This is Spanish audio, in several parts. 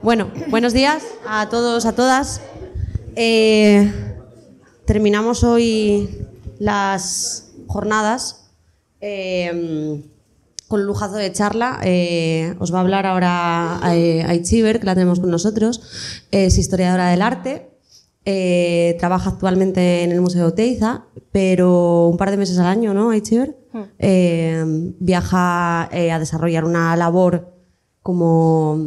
Bueno, buenos días a todos, a todas. Terminamos hoy las jornadas con un lujazo de charla. Os va a hablar ahora Aitziber, que la tenemos con nosotros. Es historiadora del arte. Trabaja actualmente en el Museo Oteiza, pero un par de meses al año, ¿no, Aitziber? Viaja a desarrollar una labor como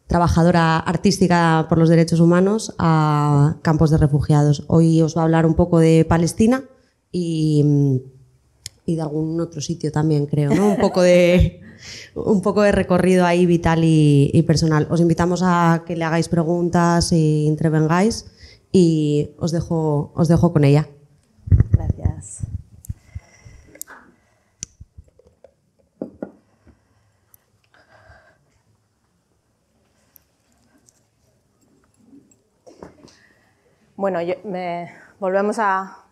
trabajadora artística por los derechos humanos a campos de refugiados. Hoy os va a hablar un poco de Palestina y de algún otro sitio también, creo, ¿no? Un poco de recorrido ahí vital y personal. Os invitamos a que le hagáis preguntas e intervengáis y os dejo con ella. Gracias. Bueno, volvemos a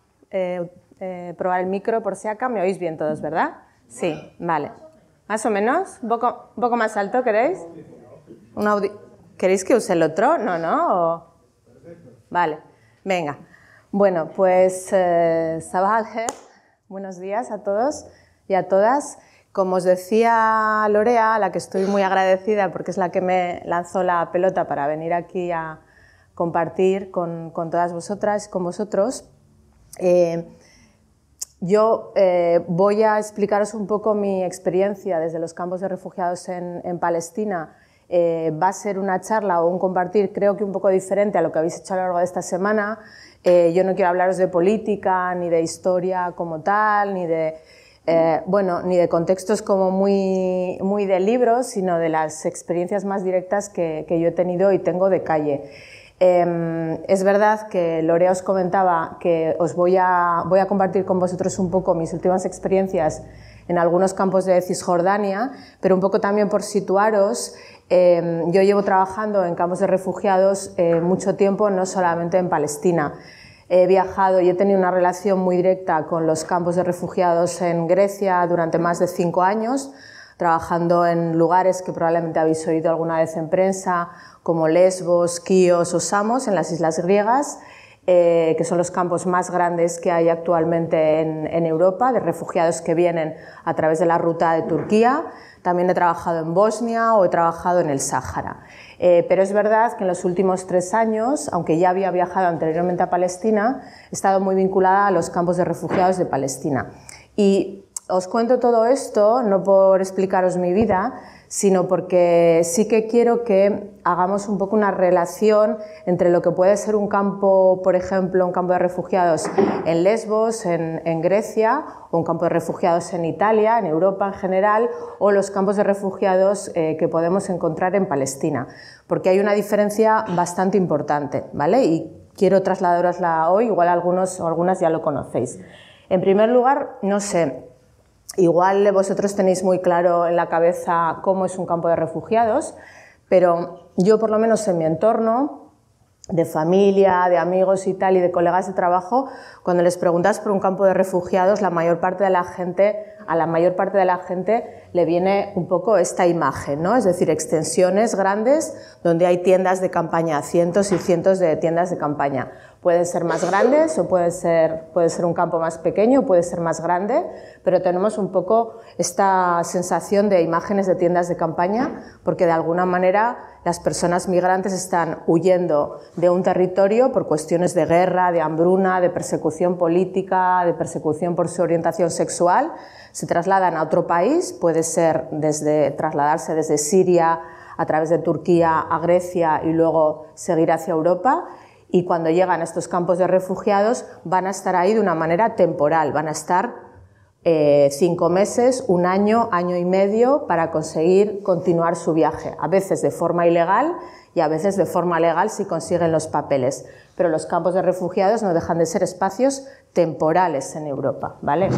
probar el micro por si acaso. ¿Me oís bien todos, verdad? Sí, vale. ¿Más o menos? ¿Un poco más alto queréis? ¿Queréis que use el otro? No. Vale, venga. Bueno, pues Sabah al-Khair, buenos días a todos y a todas. Como os decía Lorea, a la que estoy muy agradecida porque es la que me lanzó la pelota para venir aquí a compartir con todas vosotras, con vosotros. Yo voy a explicaros un poco mi experiencia desde los campos de refugiados en Palestina. Va a ser una charla o un compartir, creo que un poco diferente a lo que habéis hecho a lo largo de esta semana. Yo no quiero hablaros de política, ni de historia como tal, ni de contextos como muy de libros, sino de las experiencias más directas que yo he tenido y tengo de calle. Es verdad que Lorea os comentaba que os voy a compartir con vosotros un poco mis últimas experiencias en algunos campos de Cisjordania, pero un poco también por situaros. Yo llevo trabajando en campos de refugiados mucho tiempo, no solamente en Palestina. He viajado y he tenido una relación muy directa con los campos de refugiados en Grecia durante más de 5 años, trabajando en lugares que probablemente habéis oído alguna vez en prensa, como Lesbos, Quíos o Samos, en las islas griegas, que son los campos más grandes que hay actualmente en Europa, de refugiados que vienen a través de la ruta de Turquía. También he trabajado en Bosnia o he trabajado en el Sáhara. Pero es verdad que en los últimos 3 años, aunque ya había viajado anteriormente a Palestina, he estado muy vinculada a los campos de refugiados de Palestina. Y os cuento todo esto no por explicaros mi vida, sino porque sí que quiero que hagamos un poco una relación entre lo que puede ser un campo, por ejemplo, un campo de refugiados en Lesbos, en Grecia, o un campo de refugiados en Italia, en Europa en general, o los campos de refugiados que podemos encontrar en Palestina, porque hay una diferencia bastante importante, ¿vale? Y quiero trasladárosla hoy, igual algunos o algunas ya lo conocéis. En primer lugar, no sé, igual vosotros tenéis muy claro en la cabeza cómo es un campo de refugiados, pero yo por lo menos en mi entorno, de familia, de amigos y tal, y de colegas de trabajo, cuando les preguntas por un campo de refugiados, a la mayor parte de la gente le viene un poco esta imagen, ¿no? Es decir, extensiones grandes donde hay tiendas de campaña, cientos y cientos de tiendas de campaña. Pueden ser más grandes o puede ser un campo más pequeño, puede ser más grande, pero tenemos un poco esta sensación de imágenes de tiendas de campaña porque de alguna manera las personas migrantes están huyendo de un territorio por cuestiones de guerra, de hambruna, de persecución política, de persecución por su orientación sexual, se trasladan a otro país, puede ser trasladarse desde Siria a través de Turquía a Grecia y luego seguir hacia Europa. Y cuando llegan a estos campos de refugiados van a estar ahí de una manera temporal, van a estar 5 meses, 1 año, año y medio para conseguir continuar su viaje, a veces de forma ilegal y a veces de forma legal si consiguen los papeles. Pero los campos de refugiados no dejan de ser espacios temporales en Europa, ¿vale?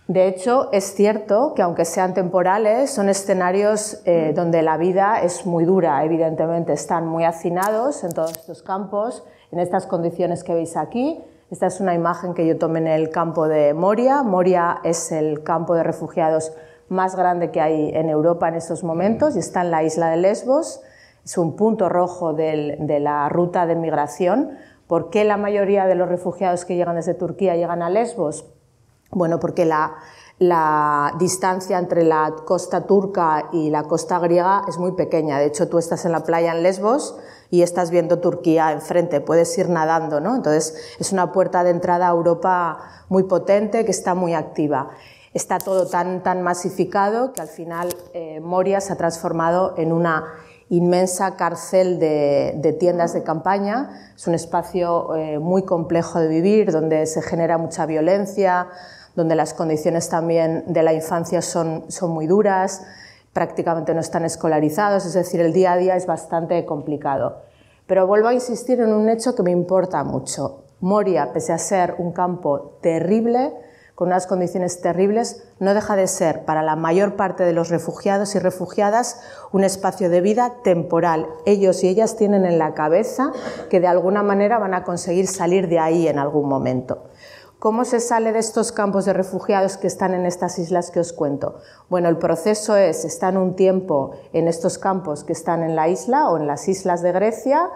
De hecho, es cierto que aunque sean temporales, son escenarios donde la vida es muy dura, evidentemente. Están muy hacinados en todos estos campos, en estas condiciones que veis aquí. Esta es una imagen que yo tomé en el campo de Moria. Moria es el campo de refugiados más grande que hay en Europa en estos momentos y está en la isla de Lesbos. es un punto rojo de la ruta de migración. ¿Por qué la mayoría de los refugiados que llegan desde Turquía llegan a Lesbos? Bueno, porque la distancia entre la costa turca y la costa griega es muy pequeña. De hecho, tú estás en la playa en Lesbos y estás viendo Turquía enfrente, puedes ir nadando, ¿no? Entonces, es una puerta de entrada a Europa muy potente, que está muy activa. Está todo tan masificado que al final Moria se ha transformado en una inmensa cárcel de tiendas de campaña. Es un espacio muy complejo de vivir, donde se genera mucha violencia, donde las condiciones también de la infancia son muy duras, prácticamente no están escolarizados, es decir, el día a día es bastante complicado. Pero vuelvo a insistir en un hecho que me importa mucho. Moria, pese a ser un campo terrible, con unas condiciones terribles, no deja de ser para la mayor parte de los refugiados y refugiadas un espacio de vida temporal. Ellos y ellas tienen en la cabeza que de alguna manera van a conseguir salir de ahí en algún momento. ¿Cómo se sale de estos campos de refugiados que están en estas islas que os cuento? Bueno, el proceso es, están un tiempo en estos campos que están en la isla o en las islas de Grecia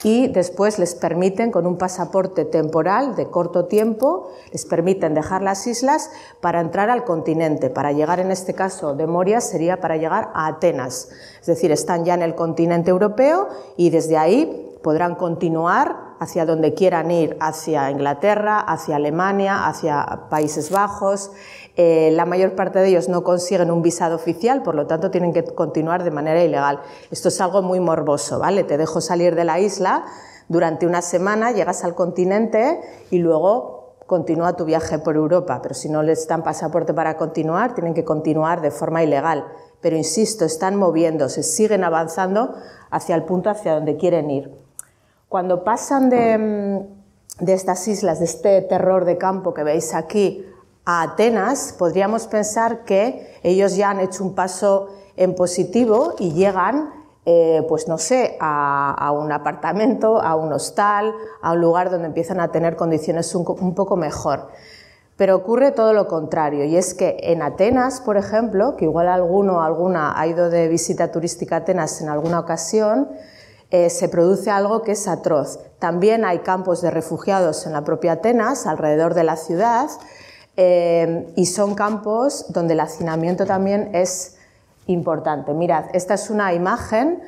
y después les permiten, con un pasaporte temporal de corto tiempo, les permiten dejar las islas para entrar al continente. Para llegar, en este caso de Moria, sería para llegar a Atenas. Es decir, están ya en el continente europeo y desde ahí podrán continuar hacia donde quieran ir, hacia Inglaterra, hacia Alemania, hacia Países Bajos. La mayor parte de ellos no consiguen un visado oficial, por lo tanto tienen que continuar de manera ilegal. Esto es algo muy morboso, ¿vale? Te dejo salir de la isla durante una semana, llegas al continente y luego continúa tu viaje por Europa, pero si no les dan pasaporte para continuar, tienen que continuar de forma ilegal. Pero insisto, están moviéndose, siguen avanzando hacia el punto hacia donde quieren ir. Cuando pasan de estas islas, de este terror de campo que veis aquí, a Atenas, podríamos pensar que ellos ya han hecho un paso en positivo y llegan, pues no sé, a un apartamento, a un hostal, a un lugar donde empiezan a tener condiciones un poco mejor. Pero ocurre todo lo contrario, y es que en Atenas, por ejemplo, que igual alguno o alguna ha ido de visita turística a Atenas en alguna ocasión, se produce algo que es atroz. También hay campos de refugiados en la propia Atenas, alrededor de la ciudad, y son campos donde el hacinamiento también es importante. Mirad, esta es una imagen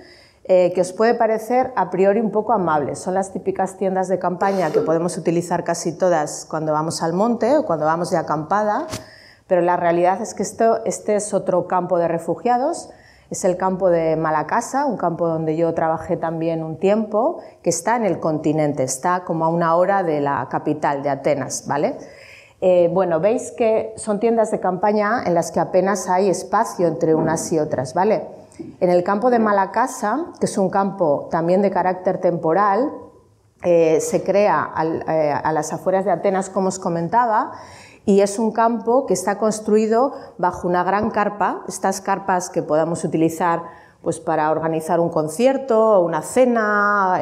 que os puede parecer a priori un poco amable. Son las típicas tiendas de campaña que podemos utilizar casi todas cuando vamos al monte o cuando vamos de acampada, pero la realidad es que este es otro campo de refugiados. Es el campo de Malacasa, un campo donde yo trabajé también un tiempo, que está en el continente, está como a una hora de la capital, de Atenas, ¿vale? Bueno, veis que son tiendas de campaña en las que apenas hay espacio entre unas y otras, ¿vale? En el campo de Malacasa, que es un campo también de carácter temporal, se crea a las afueras de Atenas, como os comentaba, y es un campo que está construido bajo una gran carpa, estas carpas que podamos utilizar pues, para organizar un concierto, una cena,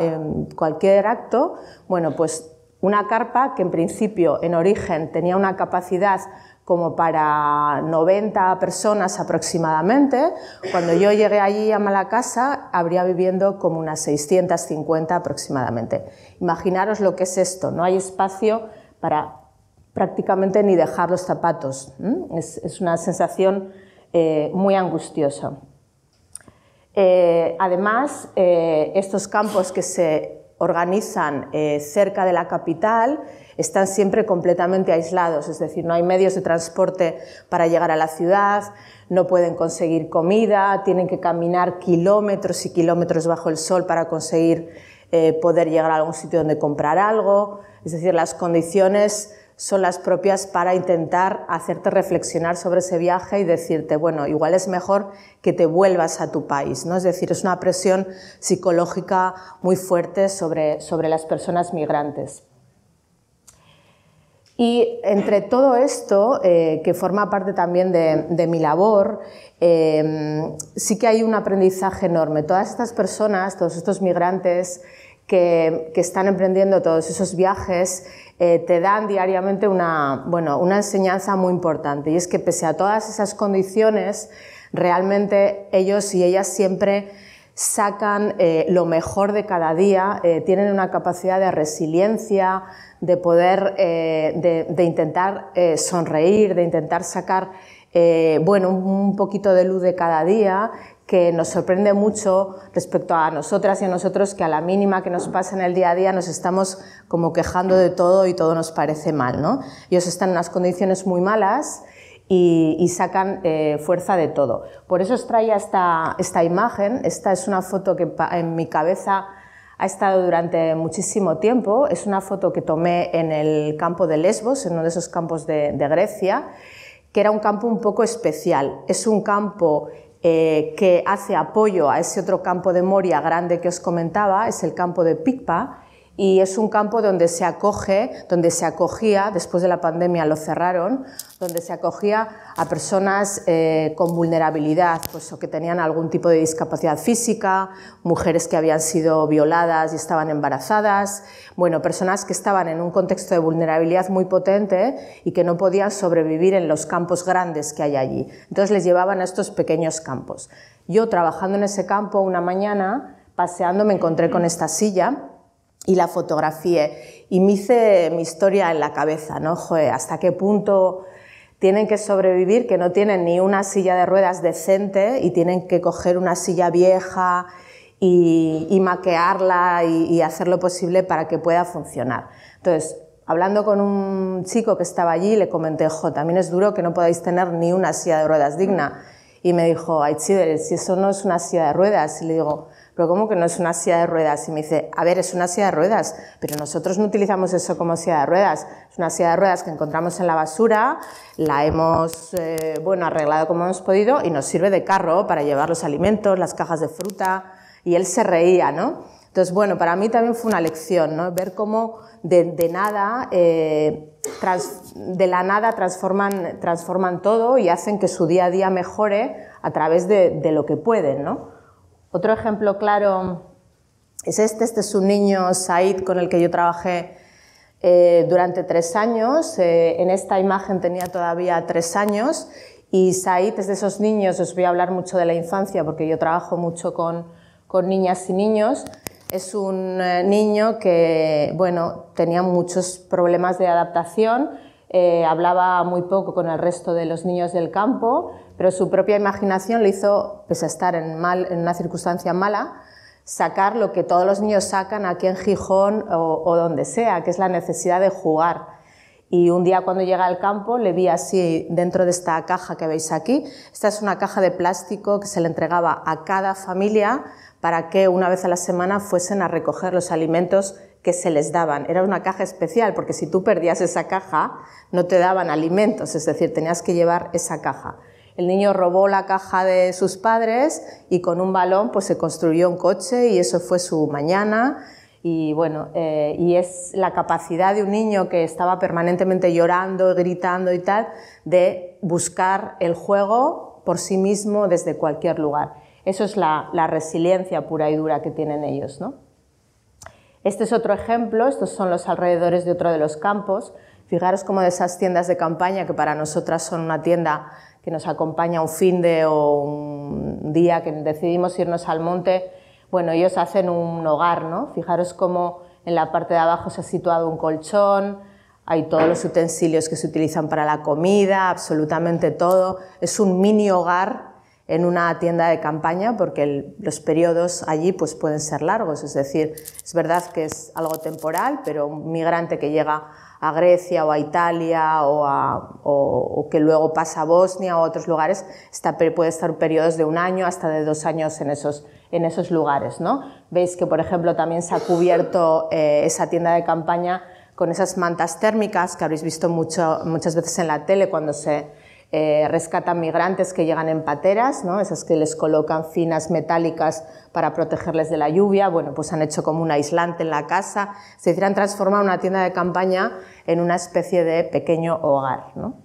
cualquier acto. Bueno, pues una carpa que en principio, en origen, tenía una capacidad como para 90 personas aproximadamente. Cuando yo llegué allí a Malacasa, habría viviendo como unas 650 aproximadamente. Imaginaros lo que es esto, no hay espacio para prácticamente ni dejar los zapatos. Es una sensación muy angustiosa. Además, estos campos que se organizan cerca de la capital están siempre completamente aislados, es decir, no hay medios de transporte para llegar a la ciudad, no pueden conseguir comida, tienen que caminar kilómetros y kilómetros bajo el sol para conseguir poder llegar a algún sitio donde comprar algo, es decir, las condiciones son las propias para intentar hacerte reflexionar sobre ese viaje y decirte, bueno, igual es mejor que te vuelvas a tu país, ¿no? Es decir, es una presión psicológica muy fuerte sobre las personas migrantes. Y entre todo esto, que forma parte también de mi labor, sí que hay un aprendizaje enorme. Todas estas personas, todos estos migrantes que están emprendiendo todos esos viajes, te dan diariamente una enseñanza muy importante, y es que pese a todas esas condiciones, realmente ellos y ellas siempre sacan lo mejor de cada día, tienen una capacidad de resiliencia, de poder, de intentar sonreír, de intentar sacar bueno, un poquito de luz de cada día, que nos sorprende mucho respecto a nosotras y a nosotros, que a la mínima que nos pasa en el día a día nos estamos como quejando de todo y todo nos parece mal, ¿no? Ellos están en unas condiciones muy malas y sacan fuerza de todo. Por eso os traía esta imagen. Esta es una foto que en mi cabeza ha estado durante muchísimo tiempo. Es una foto que tomé en el campo de Lesbos, en uno de esos campos de Grecia, que era un campo un poco especial. Es un campo que hace apoyo a ese otro campo de Moria grande que os comentaba, es el campo de Pikpa, y es un campo donde se acogía, después de la pandemia lo cerraron, donde se acogía a personas con vulnerabilidad, pues, o que tenían algún tipo de discapacidad física, mujeres que habían sido violadas y estaban embarazadas, bueno, personas que estaban en un contexto de vulnerabilidad muy potente y que no podían sobrevivir en los campos grandes que hay allí. Entonces les llevaban a estos pequeños campos. Yo, trabajando en ese campo, una mañana, paseando, me encontré con esta silla y la fotografié y me hice mi historia en la cabeza, ¿no? Joder, ¿hasta qué punto tienen que sobrevivir, que no tienen ni una silla de ruedas decente y tienen que coger una silla vieja y maquearla y hacer lo posible para que pueda funcionar? Entonces, hablando con un chico que estaba allí, le comenté, también es duro que no podáis tener ni una silla de ruedas digna. Y me dijo, ay, Chiver, si eso no es una silla de ruedas. Y le digo, ¿pero cómo que no es una silla de ruedas? Y me dice, a ver, es una silla de ruedas, pero nosotros no utilizamos eso como silla de ruedas. Es una silla de ruedas que encontramos en la basura, la hemos bueno, arreglado como hemos podido y nos sirve de carro para llevar los alimentos, las cajas de fruta. Y él se reía, ¿no? Entonces, bueno, para mí también fue una lección, ¿no? Ver cómo de la nada transforman todo y hacen que su día a día mejore a través de lo que pueden, ¿no? Otro ejemplo claro es este es un niño, Said, con el que yo trabajé durante 3 años. En esta imagen tenía todavía 3 años y Said es de esos niños, os voy a hablar mucho de la infancia porque yo trabajo mucho con niñas y niños. Es un niño que, bueno, tenía muchos problemas de adaptación, hablaba muy poco con el resto de los niños del campo, pero su propia imaginación le hizo, pese a estar en una circunstancia mala, sacar lo que todos los niños sacan aquí en Gijón o donde sea, que es la necesidad de jugar. Y un día cuando llega al campo le vi así dentro de esta caja que veis aquí. Esta es una caja de plástico que se le entregaba a cada familia para que una vez a la semana fuesen a recoger los alimentos que se les daban. Era una caja especial porque si tú perdías esa caja no te daban alimentos, es decir, tenías que llevar esa caja. El niño robó la caja de sus padres y con un balón pues se construyó un coche y eso fue su mañana. Y bueno, y es la capacidad de un niño que estaba permanentemente llorando, gritando y tal, de buscar el juego por sí mismo desde cualquier lugar. Eso es la resiliencia pura y dura que tienen ellos, ¿no? Este es otro ejemplo, estos son los alrededores de otro de los campos. Fijaros cómo de esas tiendas de campaña, que para nosotras son una tienda que nos acompaña un finde o un día que decidimos irnos al monte, bueno, ellos hacen un hogar, ¿no? Fijaros cómo en la parte de abajo se ha situado un colchón, hay todos los utensilios que se utilizan para la comida, absolutamente todo. Es un mini hogar en una tienda de campaña porque los periodos allí pues, pueden ser largos, es decir, es verdad que es algo temporal, pero un migrante que llega a Grecia o a Italia o que luego pasa a Bosnia o a otros lugares puede estar periodos de 1 año hasta de 2 años en esos lugares, ¿no? Veis que, por ejemplo, también se ha cubierto esa tienda de campaña con esas mantas térmicas que habréis visto muchas veces en la tele cuando se rescatan migrantes que llegan en pateras, ¿no? Esas que les colocan finas metálicas para protegerles de la lluvia. Bueno, pues han hecho como un aislante en la casa, es decir, han transformado una tienda de campaña en una especie de pequeño hogar, ¿no?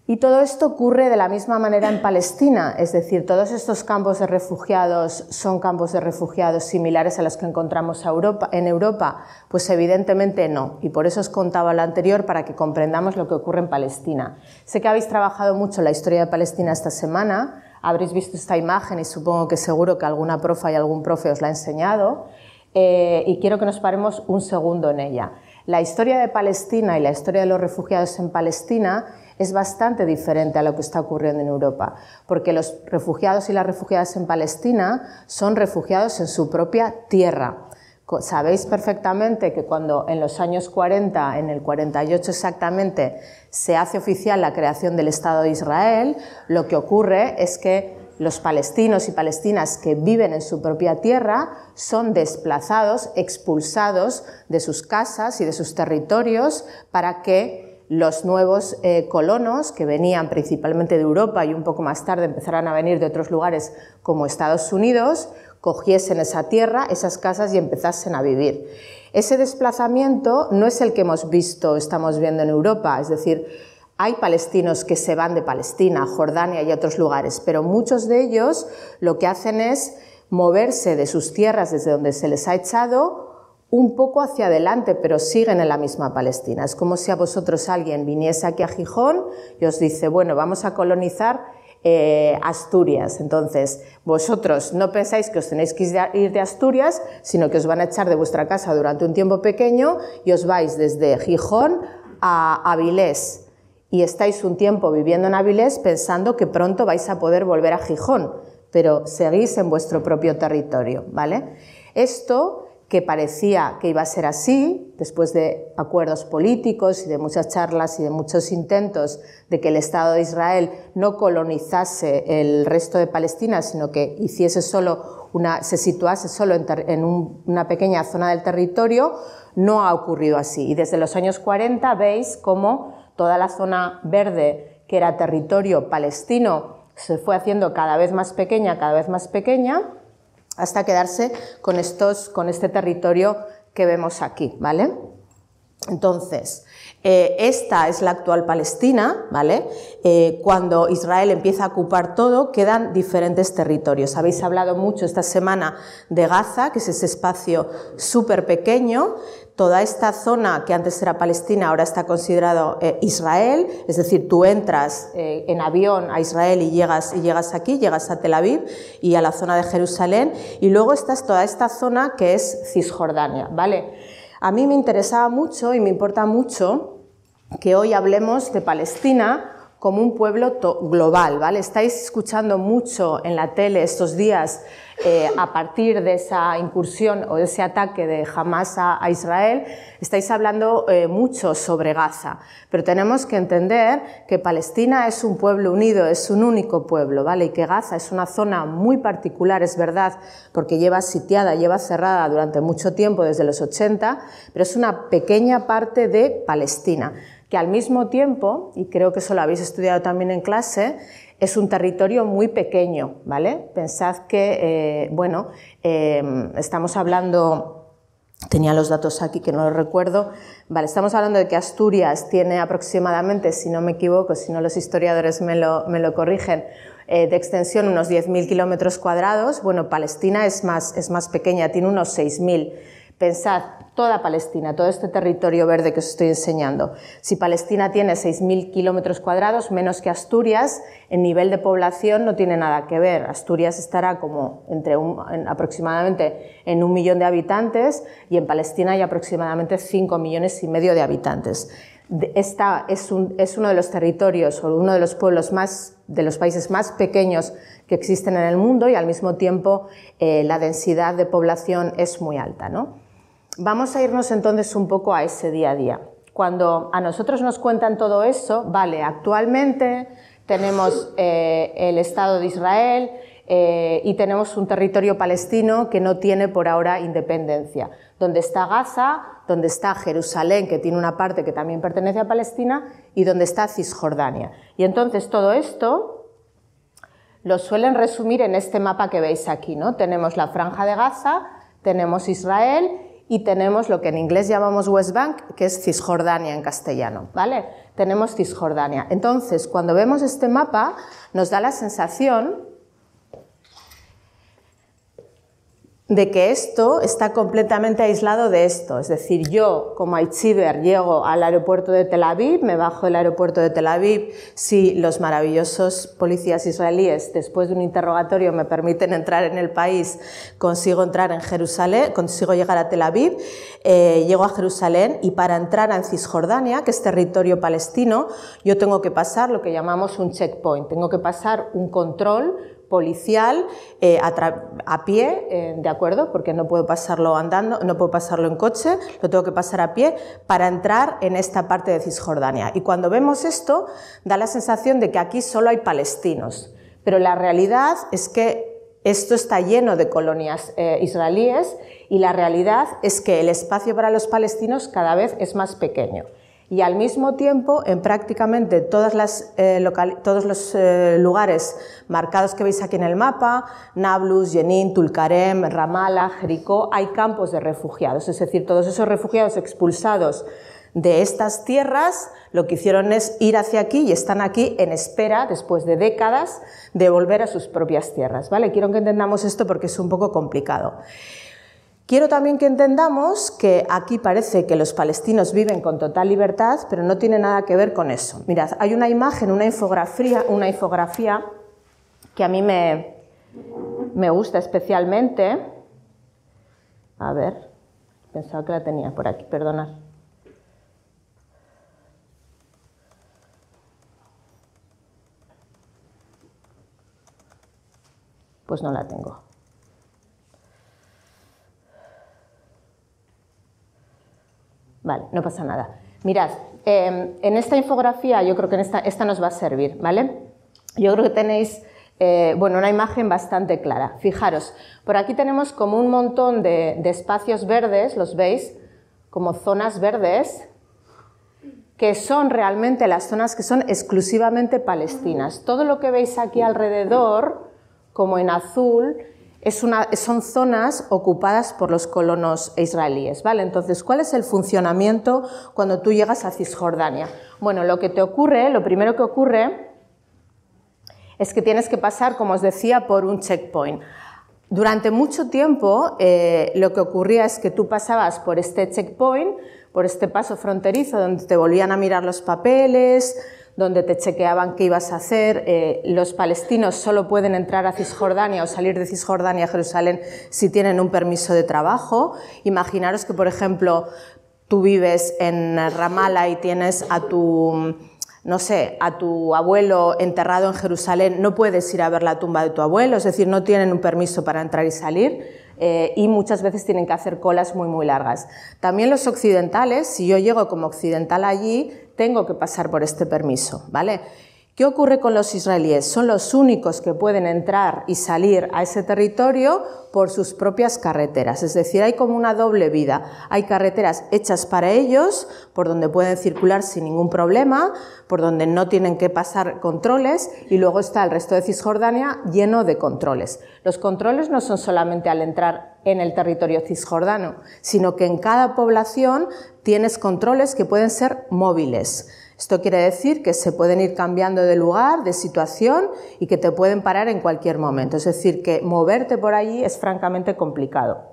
Y todo esto ocurre de la misma manera en Palestina, es decir, todos estos campos de refugiados son campos de refugiados similares a los que encontramos en Europa, pues evidentemente no, y por eso os contaba lo anterior para que comprendamos lo que ocurre en Palestina. Sé que habéis trabajado mucho la historia de Palestina esta semana, Habréis visto esta imagen y supongo que seguro que alguna profa y algún profe os la ha enseñado, y quiero que nos paremos un segundo en ella. La historia de Palestina y la historia de los refugiados en Palestina es bastante diferente a lo que está ocurriendo en Europa, porque los refugiados y las refugiadas en Palestina son refugiados en su propia tierra. Sabéis perfectamente que cuando en los años 40, en el 48 exactamente, se hace oficial la creación del Estado de Israel, lo que ocurre es que los palestinos y palestinas que viven en su propia tierra son desplazados, expulsados de sus casas y de sus territorios para que los nuevos colonos, que venían principalmente de Europa y un poco más tarde empezaran a venir de otros lugares como Estados Unidos, cogiesen esa tierra, esas casas y empezasen a vivir. Ese desplazamiento no es el que hemos visto, estamos viendo en Europa, es decir, hay palestinos que se van de Palestina, Jordania y otros lugares, pero muchos de ellos lo que hacen es moverse de sus tierras desde donde se les ha echado un poco hacia adelante, pero siguen en la misma Palestina. Es como si a vosotros alguien viniese aquí a Gijón y os dice, bueno, vamos a colonizar Asturias. Entonces, vosotros no pensáis que os tenéis que ir de Asturias, sino que os van a echar de vuestra casa durante un tiempo pequeño y os vais desde Gijón a Avilés. Y estáis un tiempo viviendo en Avilés pensando que pronto vais a poder volver a Gijón, pero seguís en vuestro propio territorio, ¿vale? Esto, que parecía que iba a ser así, después de acuerdos políticos y de muchas charlas y de muchos intentos de que el Estado de Israel no colonizase el resto de Palestina, sino que hiciese se situase solo en una pequeña zona del territorio, no ha ocurrido así. Y desde los años 40 veis cómo toda la zona verde, que era territorio palestino, se fue haciendo cada vez más pequeña, hasta quedarse con este territorio que vemos aquí, ¿vale? Entonces, esta es la actual Palestina, ¿vale? Cuando Israel empieza a ocupar todo, quedan diferentes territorios. Habéis hablado mucho esta semana de Gaza, que es ese espacio súper pequeño. Toda esta zona que antes era Palestina ahora está considerado Israel, es decir, tú entras en avión a Israel y llegas aquí, llegas a Tel Aviv y a la zona de Jerusalén, y luego está toda esta zona que es Cisjordania, ¿vale? A mí me interesaba mucho y me importa mucho que hoy hablemos de Palestina como un pueblo global, ¿vale? Estáis escuchando mucho en la tele estos días a partir de esa incursión o de ese ataque de Hamas a Israel, estáis hablando mucho sobre Gaza, pero tenemos que entender que Palestina es un pueblo unido, es un único pueblo, ¿vale? Y que Gaza es una zona muy particular, es verdad, porque lleva sitiada, lleva cerrada durante mucho tiempo, desde los 80, pero es una pequeña parte de Palestina, que al mismo tiempo, y creo que eso lo habéis estudiado también en clase, es un territorio muy pequeño, ¿vale? Pensad que, estamos hablando, tenía los datos aquí que no los recuerdo, vale, estamos hablando de que Asturias tiene aproximadamente, si no me equivoco, si no los historiadores me lo corrigen, de extensión unos 10.000 kilómetros cuadrados. Bueno, Palestina es más pequeña, tiene unos 6.000. Pensad, toda Palestina, todo este territorio verde que os estoy enseñando. Si Palestina tiene 6.000 kilómetros cuadrados, menos que Asturias, en nivel de población no tiene nada que ver. Asturias estará como aproximadamente en 1 millón de habitantes y en Palestina hay aproximadamente 5,5 millones de habitantes. Esta es uno de los territorios o uno de los pueblos de los países más pequeños que existen en el mundo y al mismo tiempo la densidad de población es muy alta, ¿no? Vamos a irnos entonces un poco a ese día a día. Cuando a nosotros nos cuentan todo eso, vale, actualmente tenemos el Estado de Israel y tenemos un territorio palestino que no tiene por ahora independencia. Donde está Gaza, donde está Jerusalén, que tiene una parte que también pertenece a Palestina, y donde está Cisjordania. Y entonces todo esto lo suelen resumir en este mapa que veis aquí, ¿no? Tenemos la Franja de Gaza, tenemos Israel y tenemos lo que en inglés llamamos West Bank, que es Cisjordania en castellano, ¿vale? Tenemos Cisjordania. Entonces, cuando vemos este mapa, nos da la sensación de que esto está completamente aislado de esto. Es decir, yo como Aitziber llego al aeropuerto de Tel Aviv, me bajo del aeropuerto de Tel Aviv, si los maravillosos policías israelíes después de un interrogatorio me permiten entrar en el país, consigo entrar en Jerusalén, consigo llegar a Tel Aviv, llego a Jerusalén y para entrar en Cisjordania, que es territorio palestino, yo tengo que pasar lo que llamamos un checkpoint, tengo que pasar un control policial a pie, ¿de acuerdo? Porque no puedo pasarlo andando, no puedo pasarlo en coche, lo tengo que pasar a pie para entrar en esta parte de Cisjordania. Y cuando vemos esto, da la sensación de que aquí solo hay palestinos, pero la realidad es que esto está lleno de colonias israelíes y la realidad es que el espacio para los palestinos cada vez es más pequeño. Y al mismo tiempo, en prácticamente todos los lugares marcados que veis aquí en el mapa, Nablus, Jenin, Tulkarem, Ramallah, Jericó, hay campos de refugiados. Es decir, todos esos refugiados expulsados de estas tierras lo que hicieron es ir hacia aquí y están aquí en espera, después de décadas, de volver a sus propias tierras, ¿vale? Quiero que entendamos esto porque es un poco complicado. Quiero también que entendamos que aquí parece que los palestinos viven con total libertad, pero no tiene nada que ver con eso. Mirad, hay una imagen, una infografía que a mí me gusta especialmente. A ver, pensaba que la tenía por aquí, perdonad. Pues no la tengo. Vale, no pasa nada. Mirad, en esta infografía, yo creo que esta nos va a servir, ¿vale? Yo creo que tenéis, una imagen bastante clara. Fijaros, por aquí tenemos como un montón de espacios verdes, ¿los veis? Como zonas verdes, que son realmente las zonas que son exclusivamente palestinas. Todo lo que veis aquí alrededor, como en azul, son zonas ocupadas por los colonos israelíes, ¿vale? Entonces, ¿cuál es el funcionamiento cuando tú llegas a Cisjordania? Bueno, lo primero que ocurre es que tienes que pasar, como os decía, por un checkpoint. Durante mucho tiempo, lo que ocurría es que tú pasabas por este checkpoint, por este paso fronterizo, donde te volvían a mirar los papeles, donde te chequeaban qué ibas a hacer. Los palestinos solo pueden entrar a Cisjordania o salir de Cisjordania a Jerusalén si tienen un permiso de trabajo. Imaginaros que, por ejemplo, tú vives en Ramallah y tienes a tu abuelo enterrado en Jerusalén, no puedes ir a ver la tumba de tu abuelo, es decir, no tienen un permiso para entrar y salir. Y muchas veces tienen que hacer colas muy, muy largas. También los occidentales, si yo llego como occidental allí, tengo que pasar por este permiso, ¿vale? ¿Qué ocurre con los israelíes? Son los únicos que pueden entrar y salir a ese territorio por sus propias carreteras, es decir, hay como una doble vida. Hay carreteras hechas para ellos, por donde pueden circular sin ningún problema, por donde no tienen que pasar controles, y luego está el resto de Cisjordania lleno de controles. Los controles no son solamente al entrar en el territorio cisjordano, sino que en cada población tienes controles que pueden ser móviles. Esto quiere decir que se pueden ir cambiando de lugar, de situación y que te pueden parar en cualquier momento. Es decir, que moverte por allí es francamente complicado.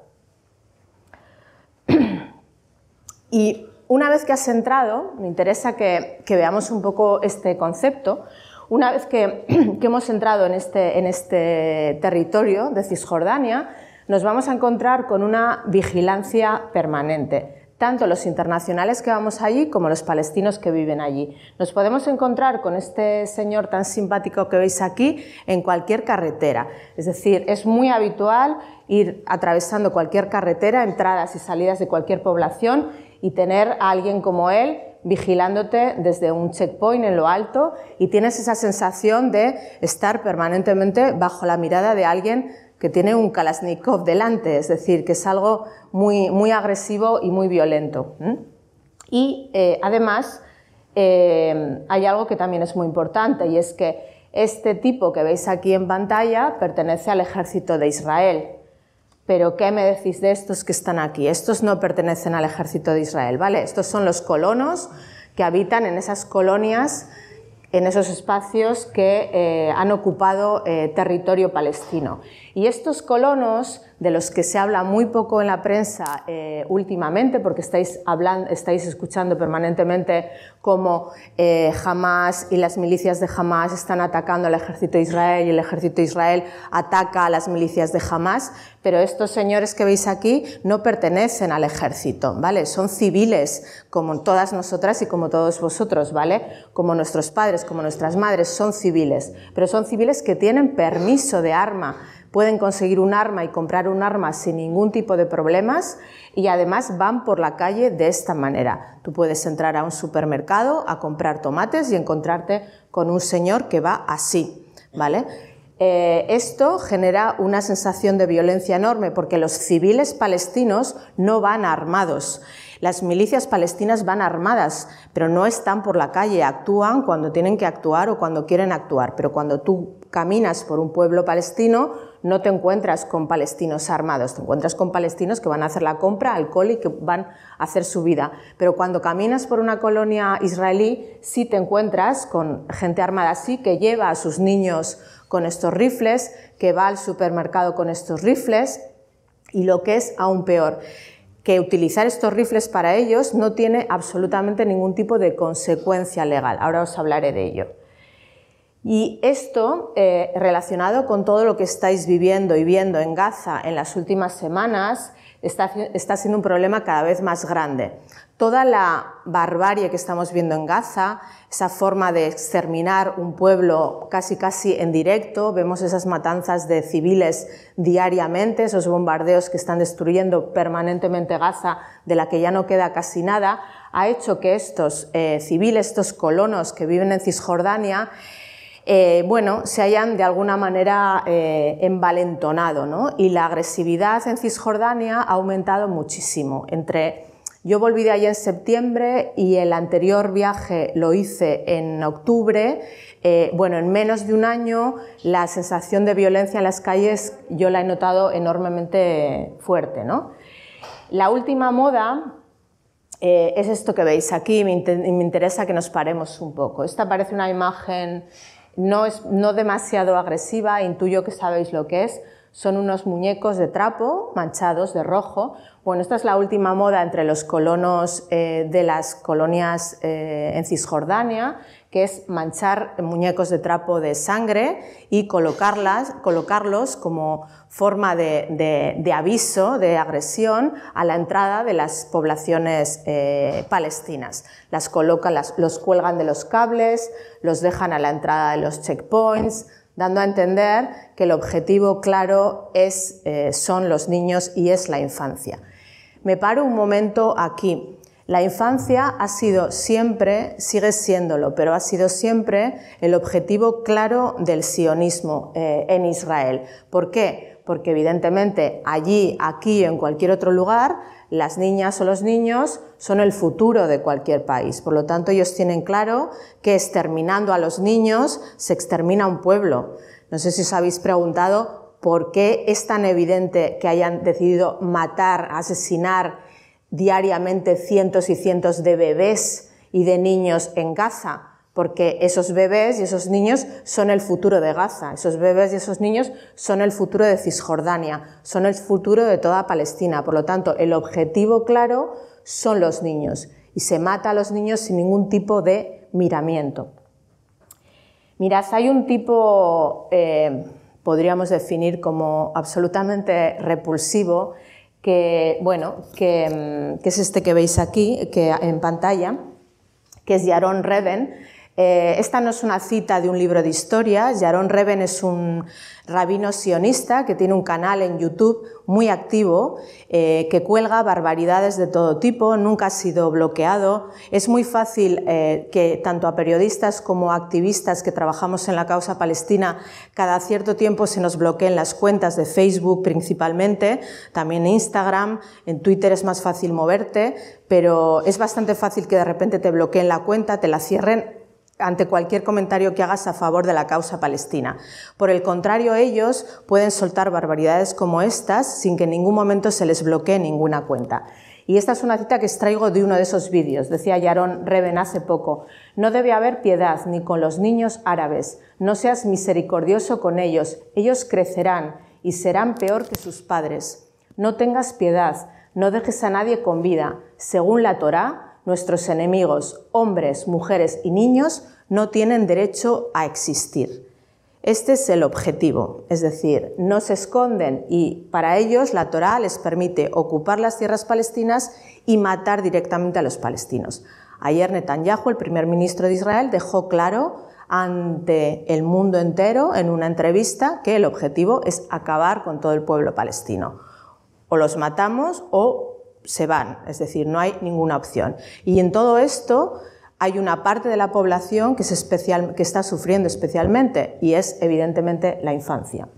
Y una vez que has entrado, me interesa que veamos un poco este concepto. Una vez que hemos entrado en este territorio de Cisjordania, nos vamos a encontrar con una vigilancia permanente. Tanto los internacionales que vamos allí como los palestinos que viven allí. Nos podemos encontrar con este señor tan simpático que veis aquí en cualquier carretera. Es decir, es muy habitual ir atravesando cualquier carretera, entradas y salidas de cualquier población y tener a alguien como él vigilándote desde un checkpoint en lo alto y tienes esa sensación de estar permanentemente bajo la mirada de alguien que tiene un Kalashnikov delante, es decir, que es algo muy, muy agresivo y muy violento. Y además hay algo que también es muy importante y es que este tipo que veis aquí en pantalla pertenece al ejército de Israel. Pero ¿qué me decís de estos que están aquí? Estos no pertenecen al ejército de Israel, ¿vale? Estos son los colonos que habitan en esas colonias, en esos espacios que han ocupado territorio palestino. Y estos colonos, de los que se habla muy poco en la prensa últimamente, porque estáis escuchando permanentemente cómo Hamas y las milicias de Hamas están atacando al ejército de Israel y el ejército de Israel ataca a las milicias de Hamas, pero estos señores que veis aquí no pertenecen al ejército, ¿vale? Son civiles, como todas nosotras y como todos vosotros, ¿vale? Como nuestros padres, como nuestras madres, son civiles, pero son civiles que tienen permiso de arma, pueden conseguir un arma y comprar un arma sin ningún tipo de problemas y además van por la calle de esta manera. Tú puedes entrar a un supermercado a comprar tomates y encontrarte con un señor que va así, ¿vale? Esto genera una sensación de violencia enorme porque los civiles palestinos no van armados. Las milicias palestinas van armadas, pero no están por la calle, actúan cuando tienen que actuar o cuando quieren actuar. Pero cuando tú caminas por un pueblo palestino, no te encuentras con palestinos armados, te encuentras con palestinos que van a hacer la compra, alcohol y que van a hacer su vida. Pero cuando caminas por una colonia israelí, sí te encuentras con gente armada, sí que lleva a sus niños con estos rifles, que va al supermercado con estos rifles, y lo que es aún peor, que utilizar estos rifles para ellos no tiene absolutamente ningún tipo de consecuencia legal. Ahora os hablaré de ello. Y esto, relacionado con todo lo que estáis viviendo y viendo en Gaza en las últimas semanas, está siendo un problema cada vez más grande. Toda la barbarie que estamos viendo en Gaza, esa forma de exterminar un pueblo casi en directo, vemos esas matanzas de civiles diariamente, esos bombardeos que están destruyendo permanentemente Gaza, de la que ya no queda casi nada, ha hecho que estos civiles, estos colonos que viven en Cisjordania, se hayan de alguna manera envalentonado, ¿no? Y la agresividad en Cisjordania ha aumentado muchísimo. Yo volví de allí en septiembre y el anterior viaje lo hice en octubre. En menos de un año la sensación de violencia en las calles yo la he notado enormemente fuerte, ¿no? La última moda es esto que veis aquí y me interesa que nos paremos un poco. Esta parece una imagen no demasiado agresiva, intuyo que sabéis lo que es. Son unos muñecos de trapo manchados de rojo. Bueno, esta es la última moda entre los colonos de las colonias en Cisjordania, que es manchar muñecos de trapo de sangre y colocarlos como forma de aviso, de agresión a la entrada de las poblaciones palestinas. Las colocan, los cuelgan de los cables, los dejan a la entrada de los checkpoints, dando a entender que el objetivo claro son los niños y es la infancia. Me paro un momento aquí. La infancia ha sido siempre, sigue siéndolo, pero ha sido siempre el objetivo claro del sionismo en Israel. ¿Por qué? Porque evidentemente allí, aquí o en cualquier otro lugar, las niñas o los niños son el futuro de cualquier país. Por lo tanto, ellos tienen claro que exterminando a los niños se extermina un pueblo. No sé si os habéis preguntado por qué es tan evidente que hayan decidido matar, asesinar diariamente cientos y cientos de bebés y de niños en Gaza, porque esos bebés y esos niños son el futuro de Gaza, esos bebés y esos niños son el futuro de Cisjordania, son el futuro de toda Palestina. Por lo tanto, el objetivo claro son los niños y se mata a los niños sin ningún tipo de miramiento. Mirad, hay un tipo, podríamos definir como absolutamente repulsivo, que es este que veis aquí en pantalla, que es Yaron Reben. Esta no es una cita de un libro de historia. Yaron Reben es un rabino sionista que tiene un canal en YouTube muy activo, que cuelga barbaridades de todo tipo, nunca ha sido bloqueado. Es muy fácil que tanto a periodistas como a activistas que trabajamos en la causa palestina cada cierto tiempo se nos bloqueen las cuentas de Facebook principalmente, también Instagram, en Twitter es más fácil moverte, pero es bastante fácil que de repente te bloqueen la cuenta, te la cierren ante cualquier comentario que hagas a favor de la causa palestina. Por el contrario, ellos pueden soltar barbaridades como estas sin que en ningún momento se les bloquee ninguna cuenta. Y esta es una cita que extraigo de uno de esos vídeos. Decía Yaron Reben hace poco: no debe haber piedad ni con los niños árabes, no seas misericordioso con ellos, ellos crecerán y serán peor que sus padres. No tengas piedad, no dejes a nadie con vida. Según la Torá, nuestros enemigos, hombres, mujeres y niños, no tienen derecho a existir. Este es el objetivo, es decir, no se esconden y para ellos la Torá les permite ocupar las tierras palestinas y matar directamente a los palestinos. Ayer Netanyahu, el primer ministro de Israel, dejó claro ante el mundo entero en una entrevista que el objetivo es acabar con todo el pueblo palestino. O los matamos o se van, es decir, no hay ninguna opción. Y en todo esto hay una parte de la población que está sufriendo especialmente y es evidentemente la infancia.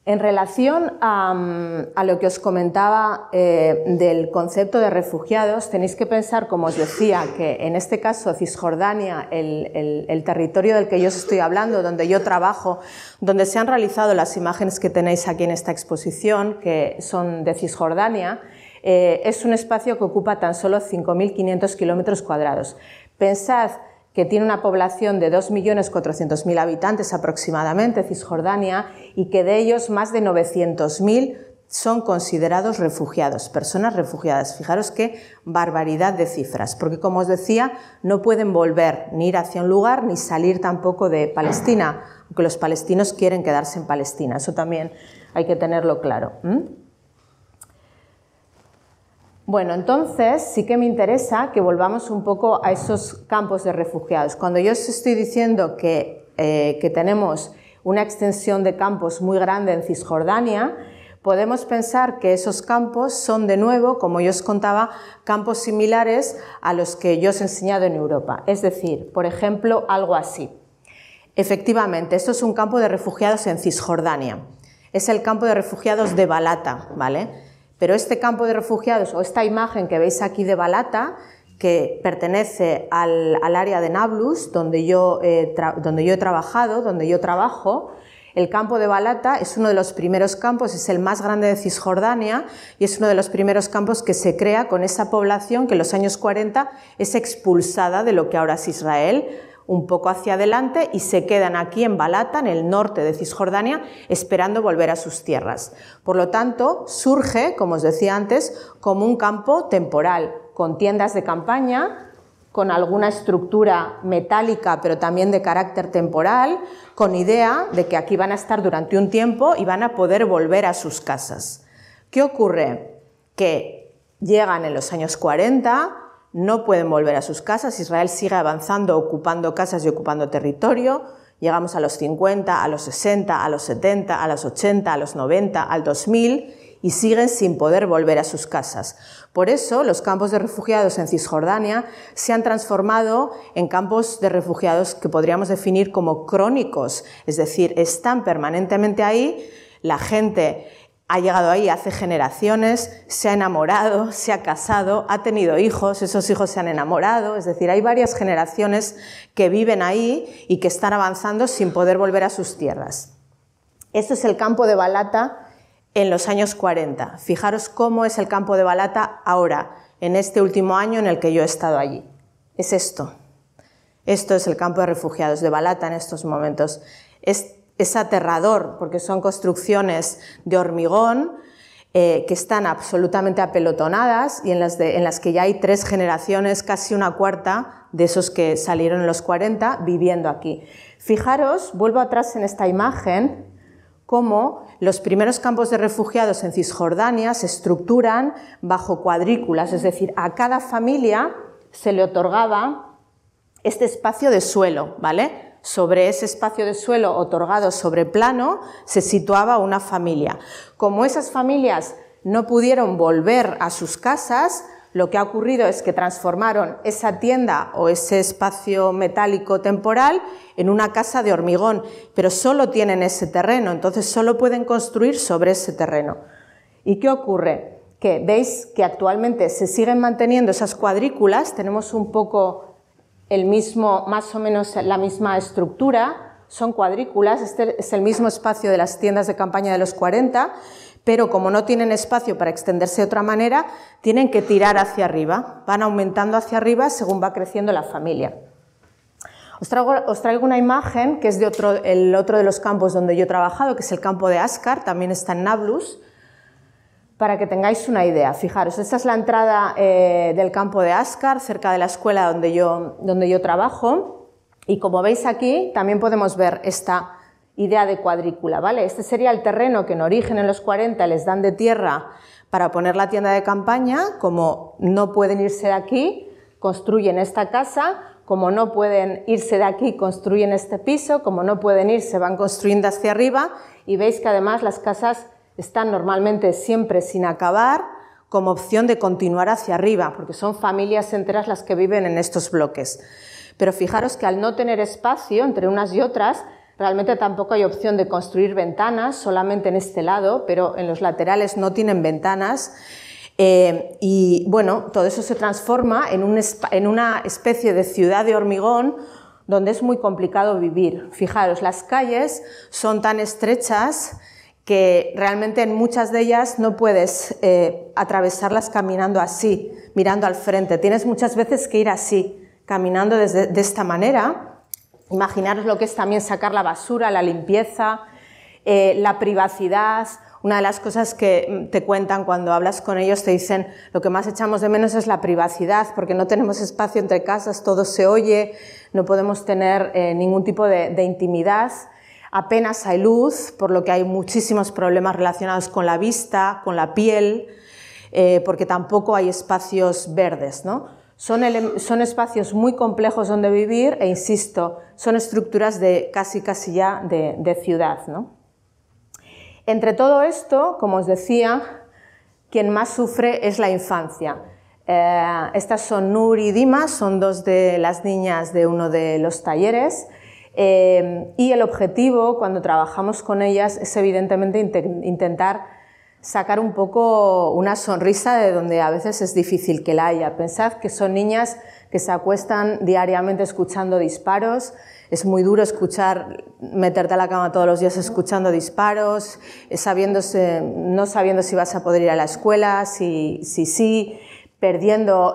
En relación a lo que os comentaba del concepto de refugiados, tenéis que pensar, como os decía, que en este caso Cisjordania, el territorio del que yo os estoy hablando, donde yo trabajo, donde se han realizado las imágenes que tenéis aquí en esta exposición, que son de Cisjordania, es un espacio que ocupa tan solo 5.500 kilómetros cuadrados. Pensad que tiene una población de 2.400.000 habitantes aproximadamente, Cisjordania, y que de ellos más de 900.000 son considerados refugiados, personas refugiadas. Fijaros qué barbaridad de cifras, porque como os decía, no pueden volver ni ir hacia un lugar ni salir tampoco de Palestina, aunque los palestinos quieren quedarse en Palestina, eso también hay que tenerlo claro. Bueno, entonces sí que me interesa que volvamos un poco a esos campos de refugiados. Cuando yo os estoy diciendo que tenemos una extensión de campos muy grande en Cisjordania, podemos pensar que esos campos son de nuevo, como yo os contaba, campos similares a los que yo os he enseñado en Europa. Es decir, por ejemplo, algo así. Efectivamente, esto es un campo de refugiados en Cisjordania. Es el campo de refugiados de Balata, ¿vale? Pero este campo de refugiados, o esta imagen que veis aquí de Balata, que pertenece al área de Nablus, donde yo he trabajado, donde yo trabajo, el campo de Balata es uno de los primeros campos, es el más grande de Cisjordania y es uno de los primeros campos que se crea con esa población que en los años 40 es expulsada de lo que ahora es Israel, un poco hacia adelante y se quedan aquí en Balata, en el norte de Cisjordania, esperando volver a sus tierras. Por lo tanto, surge, como os decía antes, como un campo temporal, con tiendas de campaña, con alguna estructura metálica, pero también de carácter temporal, con idea de que aquí van a estar durante un tiempo y van a poder volver a sus casas. ¿Qué ocurre? Que llegan en los años 40, no pueden volver a sus casas, Israel sigue avanzando, ocupando casas y ocupando territorio, llegamos a los 50, a los 60, a los 70, a los 80, a los 90, al 2000 y siguen sin poder volver a sus casas. Por eso los campos de refugiados en Cisjordania se han transformado en campos de refugiados que podríamos definir como crónicos, es decir, están permanentemente ahí, la gente ha llegado ahí hace generaciones, se ha enamorado, se ha casado, ha tenido hijos, esos hijos se han enamorado, es decir, hay varias generaciones que viven ahí y que están avanzando sin poder volver a sus tierras. Esto es el campo de Balata en los años 40. Fijaros cómo es el campo de Balata ahora, en este último año en el que yo he estado allí. Es esto. Esto es el campo de refugiados de Balata en estos momentos. Es aterrador porque son construcciones de hormigón que están absolutamente apelotonadas y en las que ya hay 3 generaciones, casi una cuarta de esos que salieron en los 40 viviendo aquí. Fijaros, vuelvo atrás en esta imagen, cómo los primeros campos de refugiados en Cisjordania se estructuran bajo cuadrículas, es decir, a cada familia se le otorgaba este espacio de suelo, ¿vale? Sobre ese espacio de suelo otorgado sobre plano se situaba una familia. Como esas familias no pudieron volver a sus casas, lo que ha ocurrido es que transformaron esa tienda o ese espacio metálico temporal en una casa de hormigón, pero solo tienen ese terreno, entonces solo pueden construir sobre ese terreno. ¿Y qué ocurre? Que veis que actualmente se siguen manteniendo esas cuadrículas, tenemos un poco más o menos la misma estructura, son cuadrículas, este es el mismo espacio de las tiendas de campaña de los 40, pero como no tienen espacio para extenderse de otra manera, tienen que tirar hacia arriba, van aumentando hacia arriba según va creciendo la familia. Os traigo una imagen que es de el otro de los campos donde yo he trabajado, que es el campo de Ascar, también está en Nablus, para que tengáis una idea. Fijaros, esta es la entrada del campo de Ascar, cerca de la escuela donde yo trabajo, y como veis aquí también podemos ver esta idea de cuadrícula, ¿vale? Este sería el terreno que en origen en los 40 les dan de tierra para poner la tienda de campaña. Como no pueden irse de aquí, construyen esta casa. Como no pueden irse de aquí, construyen este piso. Como no pueden irse, van construyendo hacia arriba. Y veis que además las casas están normalmente siempre sin acabar, como opción de continuar hacia arriba, porque son familias enteras las que viven en estos bloques. Pero fijaros que al no tener espacio entre unas y otras, realmente tampoco hay opción de construir ventanas, solamente en este lado, pero en los laterales no tienen ventanas. Y bueno, todo eso se transforma en una especie de ciudad de hormigón donde es muy complicado vivir. Fijaros, las calles son tan estrechas que realmente en muchas de ellas no puedes atravesarlas caminando así, mirando al frente. Tienes muchas veces que ir así, caminando de esta manera. Imaginaros lo que es también sacar la basura, la limpieza, la privacidad. Una de las cosas que te cuentan cuando hablas con ellos, te dicen lo que más echamos de menos es la privacidad, porque no tenemos espacio entre casas, todo se oye, no podemos tener ningún tipo de intimidad. Apenas hay luz, por lo que hay muchísimos problemas relacionados con la vista, con la piel, porque tampoco hay espacios verdes, ¿no? Son espacios muy complejos donde vivir e, insisto, son estructuras de casi ya de ciudad, ¿no? Entre todo esto, como os decía, quien más sufre es la infancia. Estas son Nur y Dima, son dos de las niñas de uno de los talleres. Y el objetivo cuando trabajamos con ellas es evidentemente intentar sacar un poco una sonrisa de donde a veces es difícil que la haya. Pensad que son niñas que se acuestan diariamente escuchando disparos. Es muy duro meterte a la cama todos los días escuchando disparos, no sabiendo si vas a poder ir a la escuela, si perdiendo,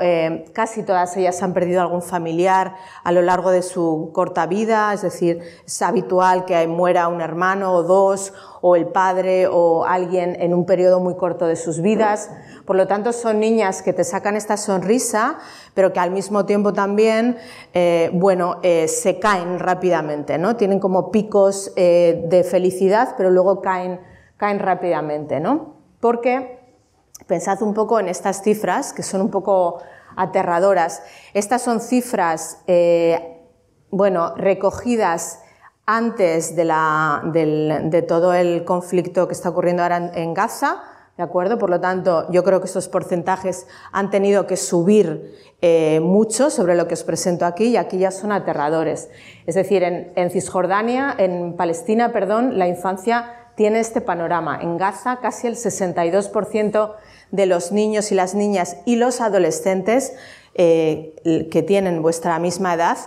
casi todas ellas han perdido algún familiar a lo largo de su corta vida, es decir, es habitual que muera un hermano o dos, o el padre o alguien en un periodo muy corto de sus vidas. Por lo tanto, son niñas que te sacan esta sonrisa, pero que al mismo tiempo también, se caen rápidamente, ¿no? Tienen como picos de felicidad, pero luego caen rápidamente, ¿no? Porque pensad un poco en estas cifras, que son un poco aterradoras. Estas son cifras, recogidas antes de todo el conflicto que está ocurriendo ahora en Gaza, ¿de acuerdo? Por lo tanto, yo creo que estos porcentajes han tenido que subir mucho sobre lo que os presento aquí, y aquí ya son aterradores. Es decir, en Palestina, la infancia tiene este panorama. En Gaza, casi el 62% de los niños y las niñas y los adolescentes que tienen vuestra misma edad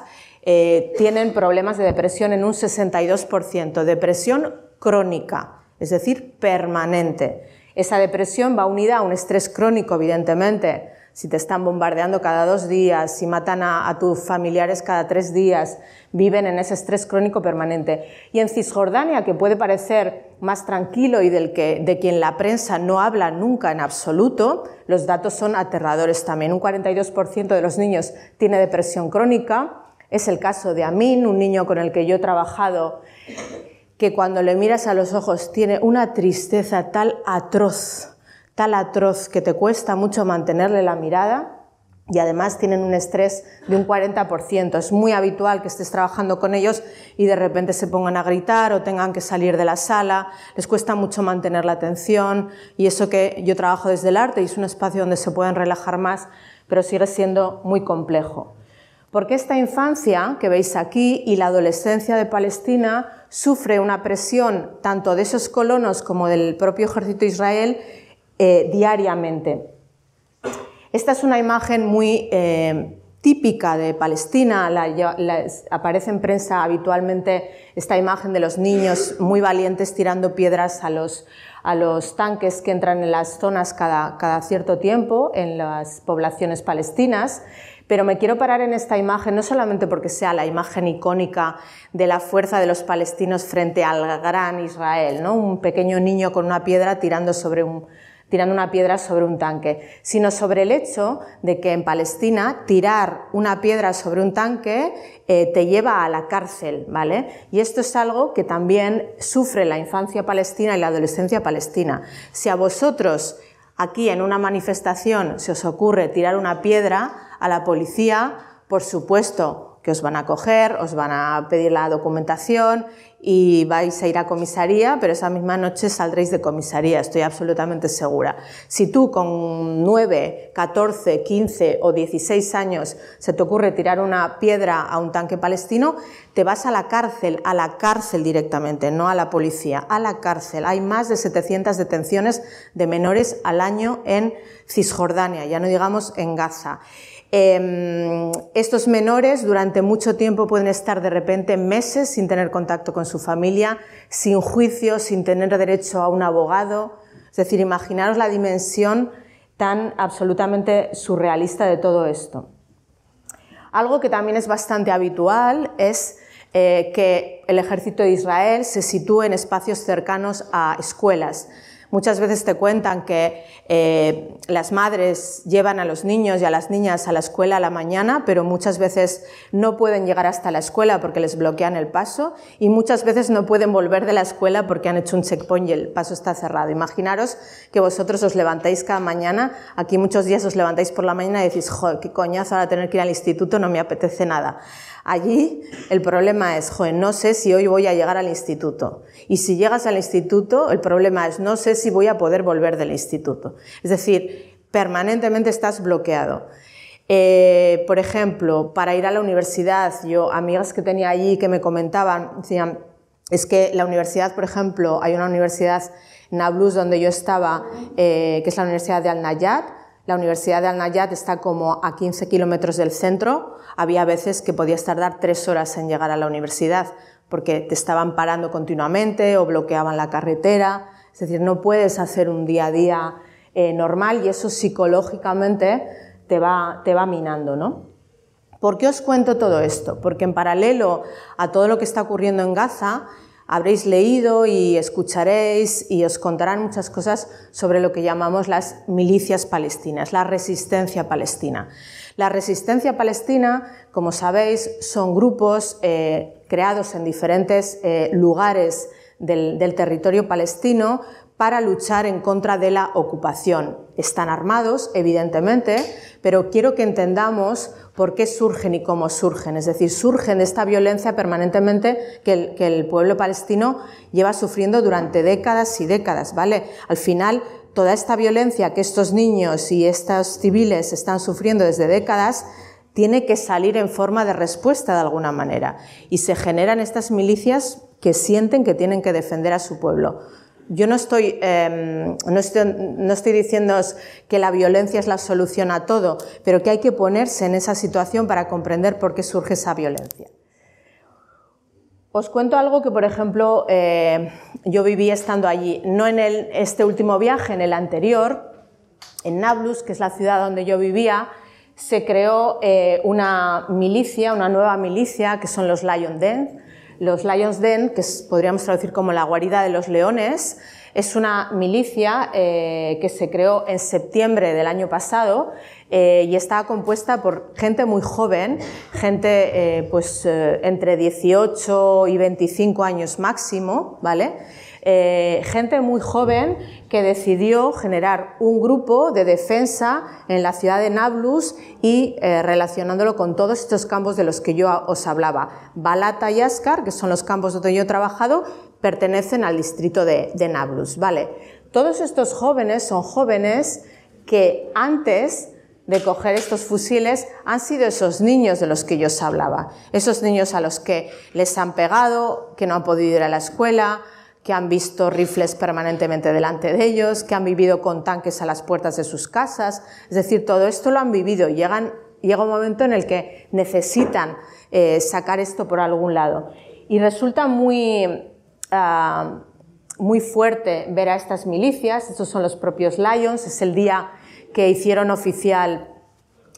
tienen problemas de depresión en un 62%, depresión crónica, es decir, permanente. Esa depresión va unida a un estrés crónico, evidentemente. Si te están bombardeando cada 2 días, si matan a tus familiares cada 3 días, viven en ese estrés crónico permanente. Y en Cisjordania, que puede parecer más tranquilo y de quien la prensa no habla nunca en absoluto, los datos son aterradores también. Un 42% de los niños tiene depresión crónica. Es el caso de Amin, un niño con el que yo he trabajado, que cuando le miras a los ojos tiene una tristeza tal atroz que te cuesta mucho mantenerle la mirada, y además tienen un estrés de un 40%. Es muy habitual que estés trabajando con ellos y de repente se pongan a gritar o tengan que salir de la sala, les cuesta mucho mantener la atención, y eso que yo trabajo desde el arte y es un espacio donde se pueden relajar más, pero sigue siendo muy complejo. Porque esta infancia que veis aquí y la adolescencia de Palestina sufre una presión tanto de esos colonos como del propio ejército de Israel diariamente. Esta es una imagen muy típica de Palestina, aparece en prensa habitualmente esta imagen de los niños muy valientes tirando piedras a los tanques que entran en las zonas cada cierto tiempo en las poblaciones palestinas, Pero me quiero parar en esta imagen no solamente porque sea la imagen icónica de la fuerza de los palestinos frente al gran Israel, ¿no? Un pequeño niño con una piedra tirando una piedra sobre un tanque, sino sobre el hecho de que en Palestina tirar una piedra sobre un tanque te lleva a la cárcel, ¿vale? Y esto es algo que también sufre la infancia palestina y la adolescencia palestina. Si a vosotros aquí en una manifestación se os ocurre tirar una piedra a la policía, por supuesto que os van a coger, os van a pedir la documentación y vais a ir a comisaría, pero esa misma noche saldréis de comisaría, estoy absolutamente segura. Si tú con 9, 14, 15 o 16 años se te ocurre tirar una piedra a un tanque palestino, te vas a la cárcel directamente, no a la policía, a la cárcel. Hay más de 700 detenciones de menores al año en Cisjordania, ya no digamos en Gaza. Estos menores durante mucho tiempo pueden estar de repente meses sin tener contacto con su familia, sin juicio, sin tener derecho a un abogado. Es decir, imaginaros la dimensión tan absolutamente surrealista de todo esto. Algo que también es bastante habitual es que el ejército de Israel se sitúe en espacios cercanos a escuelas. Muchas veces te cuentan que las madres llevan a los niños y a las niñas a la escuela a la mañana, pero muchas veces no pueden llegar hasta la escuela porque les bloquean el paso y muchas veces no pueden volver de la escuela porque han hecho un checkpoint y el paso está cerrado. Imaginaros que vosotros os levantáis cada mañana, aquí muchos días os levantáis por la mañana y decís, joder, qué coñazo ahora tener que ir al instituto, no me apetece nada. Allí el problema es, joder, no sé si hoy voy a llegar al instituto. Y si llegas al instituto, el problema es, no sé si voy a poder volver del instituto. Es decir, permanentemente estás bloqueado. Por ejemplo, para ir a la universidad, yo, amigas que tenía allí que me comentaban, decían, es que la universidad, por ejemplo, hay una universidad en Nablus donde yo estaba, que es la Universidad de Al-Nayat. La Universidad de Al-Nayat está como a 15 kilómetros del centro. Había veces que podías tardar 3 horas en llegar a la universidad porque te estaban parando continuamente o bloqueaban la carretera. Es decir, no puedes hacer un día a día normal y eso psicológicamente te va minando, ¿no? ¿Por qué os cuento todo esto? Porque en paralelo a todo lo que está ocurriendo en Gaza, habréis leído y escucharéis y os contarán muchas cosas sobre lo que llamamos las milicias palestinas, la resistencia palestina. La resistencia palestina, como sabéis, son grupos creados en diferentes lugares del territorio palestino para luchar en contra de la ocupación. Están armados, evidentemente, pero quiero que entendamos por qué surgen y cómo surgen. Es decir, surgen de esta violencia permanentemente que el pueblo palestino lleva sufriendo durante décadas y décadas, ¿vale? Al final, toda esta violencia que estos niños y estos civiles están sufriendo desde décadas tiene que salir en forma de respuesta de alguna manera. Y se generan estas milicias que sienten que tienen que defender a su pueblo. Yo no estoy diciéndoos que la violencia es la solución a todo, pero que hay que ponerse en esa situación para comprender por qué surge esa violencia. Os cuento algo que, por ejemplo, yo viví estando allí, no en este último viaje, en el anterior, en Nablus, que es la ciudad donde yo vivía, se creó una milicia, una nueva milicia, que son los Lions Den. Los Lions Den, que podríamos traducir como la guarida de los leones, es una milicia que se creó en septiembre del año pasado y está compuesta por gente muy joven, gente entre 18 y 25 años máximo, ¿vale? Gente muy joven que decidió generar un grupo de defensa en la ciudad de Nablus y relacionándolo con todos estos campos de los que yo os hablaba. Balata y Askar, que son los campos donde yo he trabajado, pertenecen al distrito de Nablus, ¿vale? Todos estos jóvenes son jóvenes que antes de coger estos fusiles han sido esos niños de los que yo os hablaba, esos niños a los que les han pegado, que no han podido ir a la escuela, que han visto rifles permanentemente delante de ellos, que han vivido con tanques a las puertas de sus casas. Es decir, todo esto lo han vivido. Llega un momento en el que necesitan sacar esto por algún lado. Y resulta muy fuerte ver a estas milicias. Estos son los propios Lions. Es el día que hicieron oficial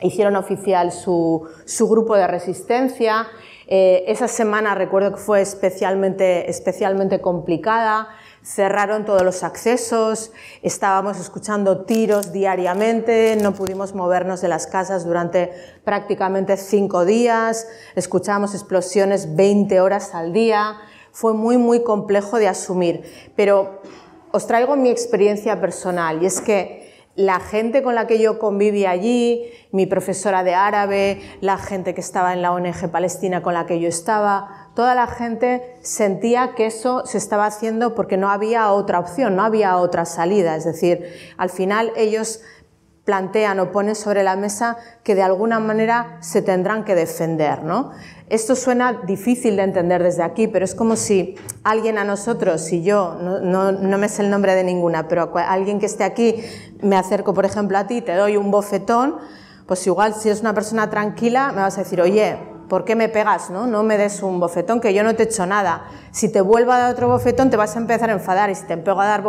hicieron oficial su grupo de resistencia. Esa semana recuerdo que fue especialmente complicada. Cerraron todos los accesos, estábamos escuchando tiros diariamente, no pudimos movernos de las casas durante prácticamente 5 días, escuchábamos explosiones 20 horas al día. Fue muy complejo de asumir, pero os traigo mi experiencia personal, y es que la gente con la que yo conviví allí, mi profesora de árabe, la gente que estaba en la ONG Palestina con la que yo estaba, toda la gente sentía que eso se estaba haciendo porque no había otra opción, no había otra salida. Es decir, al final ellos plantean o ponen sobre la mesa que de alguna manera se tendrán que defender, ¿no? Esto suena difícil de entender desde aquí, pero es como si alguien a nosotros, si yo, no me sé el nombre de ninguna, pero alguien que esté aquí, me acerco por ejemplo a ti, te doy un bofetón, pues igual si eres una persona tranquila me vas a decir, oye, ¿por qué me pegas? No me des un bofetón, que yo no te he hecho nada. Si te vuelvo a dar otro bofetón te vas a empezar a enfadar, y si te pego a dar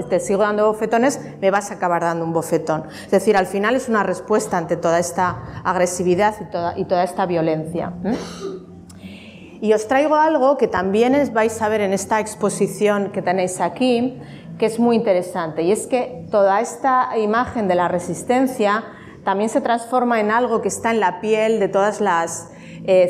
te sigo dando bofetones, me vas a acabar dando un bofetón. Es decir, al final es una respuesta ante toda esta agresividad y toda esta violencia. Y os traigo algo que también vais a ver en esta exposición que tenéis aquí, que es muy interesante, y es que toda esta imagen de la resistencia también se transforma en algo que está en la piel de todas las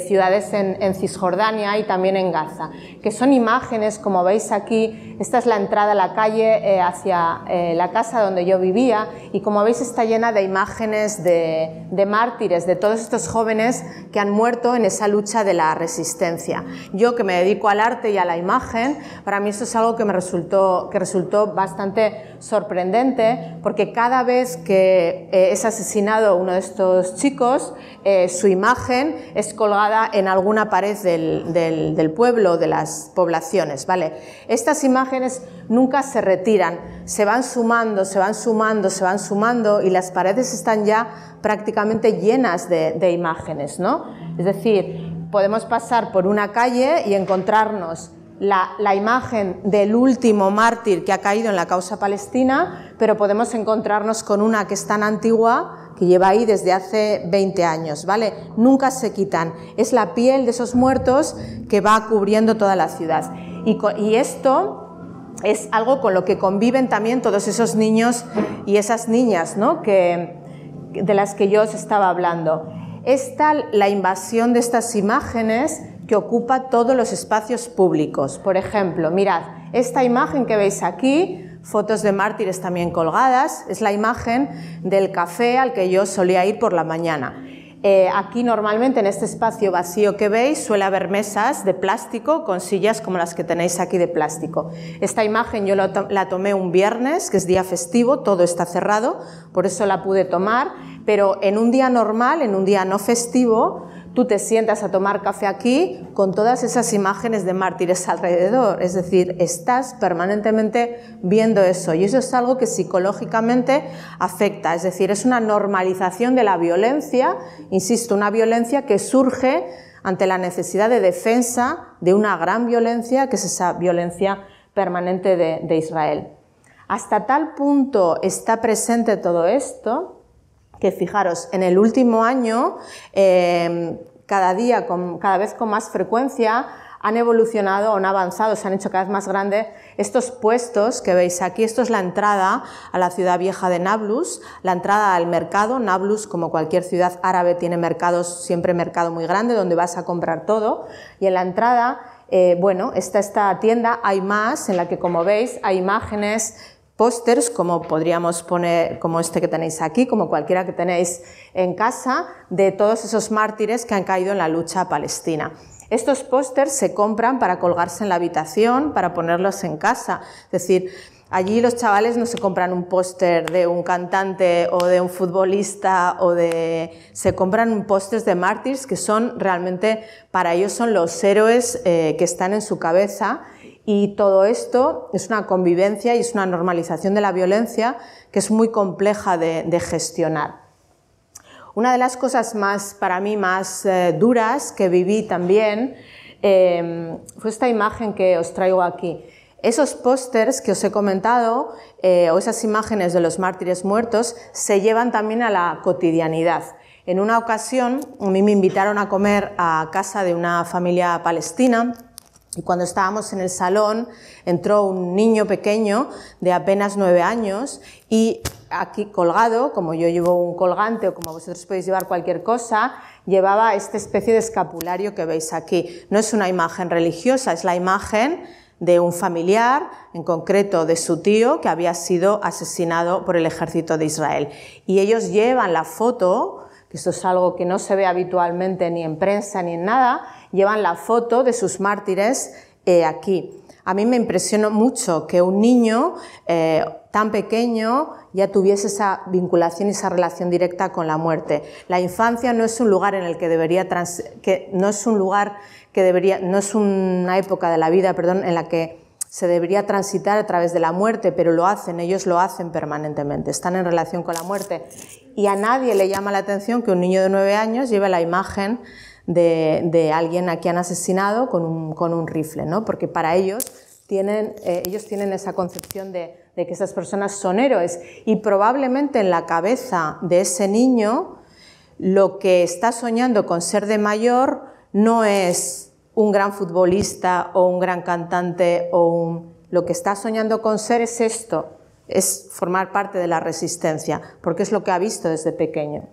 ciudades en Cisjordania y también en Gaza, que son imágenes, como veis aquí, esta es la entrada a la calle hacia la casa donde yo vivía, y como veis está llena de imágenes de mártires, de todos estos jóvenes que han muerto en esa lucha de la resistencia. Yo, que me dedico al arte y a la imagen, para mí esto es algo que resultó bastante sorprendente, porque cada vez que es asesinado uno de estos chicos, su imagen es colgada en alguna pared del pueblo, de las poblaciones, ¿vale? Estas imágenes nunca se retiran, se van sumando, y las paredes están ya prácticamente llenas de imágenes, ¿no? Es decir, podemos pasar por una calle y encontrarnos la imagen del último mártir que ha caído en la causa palestina, pero podemos encontrarnos con una que es tan antigua, que lleva ahí desde hace 20 años, ¿vale? Nunca se quitan. Es la piel de esos muertos que va cubriendo toda la ciudad. Y esto es algo con lo que conviven también todos esos niños y esas niñas, ¿no? de las que yo os estaba hablando. La invasión de estas imágenes que ocupa todos los espacios públicos. Por ejemplo, mirad, esta imagen que veis aquí, fotos de mártires también colgadas, es la imagen del café al que yo solía ir por la mañana. Aquí normalmente en este espacio vacío que veis suele haber mesas de plástico con sillas como las que tenéis aquí de plástico. Esta imagen yo la tomé un viernes, que es día festivo, todo está cerrado, por eso la pude tomar, pero en un día normal, en un día no festivo, tú te sientas a tomar café aquí con todas esas imágenes de mártires alrededor, es decir, estás permanentemente viendo eso, y eso es algo que psicológicamente afecta, es decir, es una normalización de la violencia, insisto, una violencia que surge ante la necesidad de defensa de una gran violencia, que es esa violencia permanente de Israel. Hasta tal punto está presente todo esto, que fijaros, en el último año, cada vez con más frecuencia, han evolucionado, han avanzado, se han hecho cada vez más grandes estos puestos que veis aquí. Esto es la entrada a la ciudad vieja de Nablus, la entrada al mercado. Nablus, como cualquier ciudad árabe, tiene mercados, siempre mercado muy grande, donde vas a comprar todo. Y en la entrada, está esta tienda, hay más, en la que, como veis, hay imágenes, pósters, como podríamos poner, como este que tenéis aquí, como cualquiera que tenéis en casa, de todos esos mártires que han caído en la lucha palestina. Estos pósters se compran para colgarse en la habitación, para ponerlos en casa. Es decir, allí los chavales no se compran un póster de un cantante o de un futbolista, se compran pósters de mártires que son realmente, para ellos son los héroes que están en su cabeza. Y todo esto es una convivencia y es una normalización de la violencia que es muy compleja de gestionar. Una de las cosas para mí más duras que viví también fue esta imagen que os traigo aquí. Esos pósters que os he comentado, o esas imágenes de los mártires muertos, se llevan también a la cotidianidad. En una ocasión a mí me invitaron a comer a casa de una familia palestina y cuando estábamos en el salón entró un niño pequeño de apenas 9 años y aquí colgado, como yo llevo un colgante o como vosotros podéis llevar cualquier cosa, llevaba esta especie de escapulario que veis aquí. No es una imagen religiosa, es la imagen de un familiar, en concreto de su tío, que había sido asesinado por el ejército de Israel. Y ellos llevan la foto, que esto es algo que no se ve habitualmente ni en prensa ni en nada, llevan la foto de sus mártires aquí. A mí me impresionó mucho que un niño tan pequeño ya tuviese esa vinculación y esa relación directa con la muerte. La infancia no es un lugar en el que debería no es una época de la vida, en la que se debería transitar a través de la muerte, pero ellos lo hacen permanentemente, están en relación con la muerte. Y a nadie le llama la atención que un niño de 9 años lleve la imagen de alguien a quien han asesinado con un rifle, ¿no? Porque para ellos tienen esa concepción de que esas personas son héroes y probablemente en la cabeza de ese niño lo que está soñando con ser de mayor no es un gran futbolista o un gran cantante lo que está soñando con ser es esto, es formar parte de la resistencia, porque es lo que ha visto desde pequeño.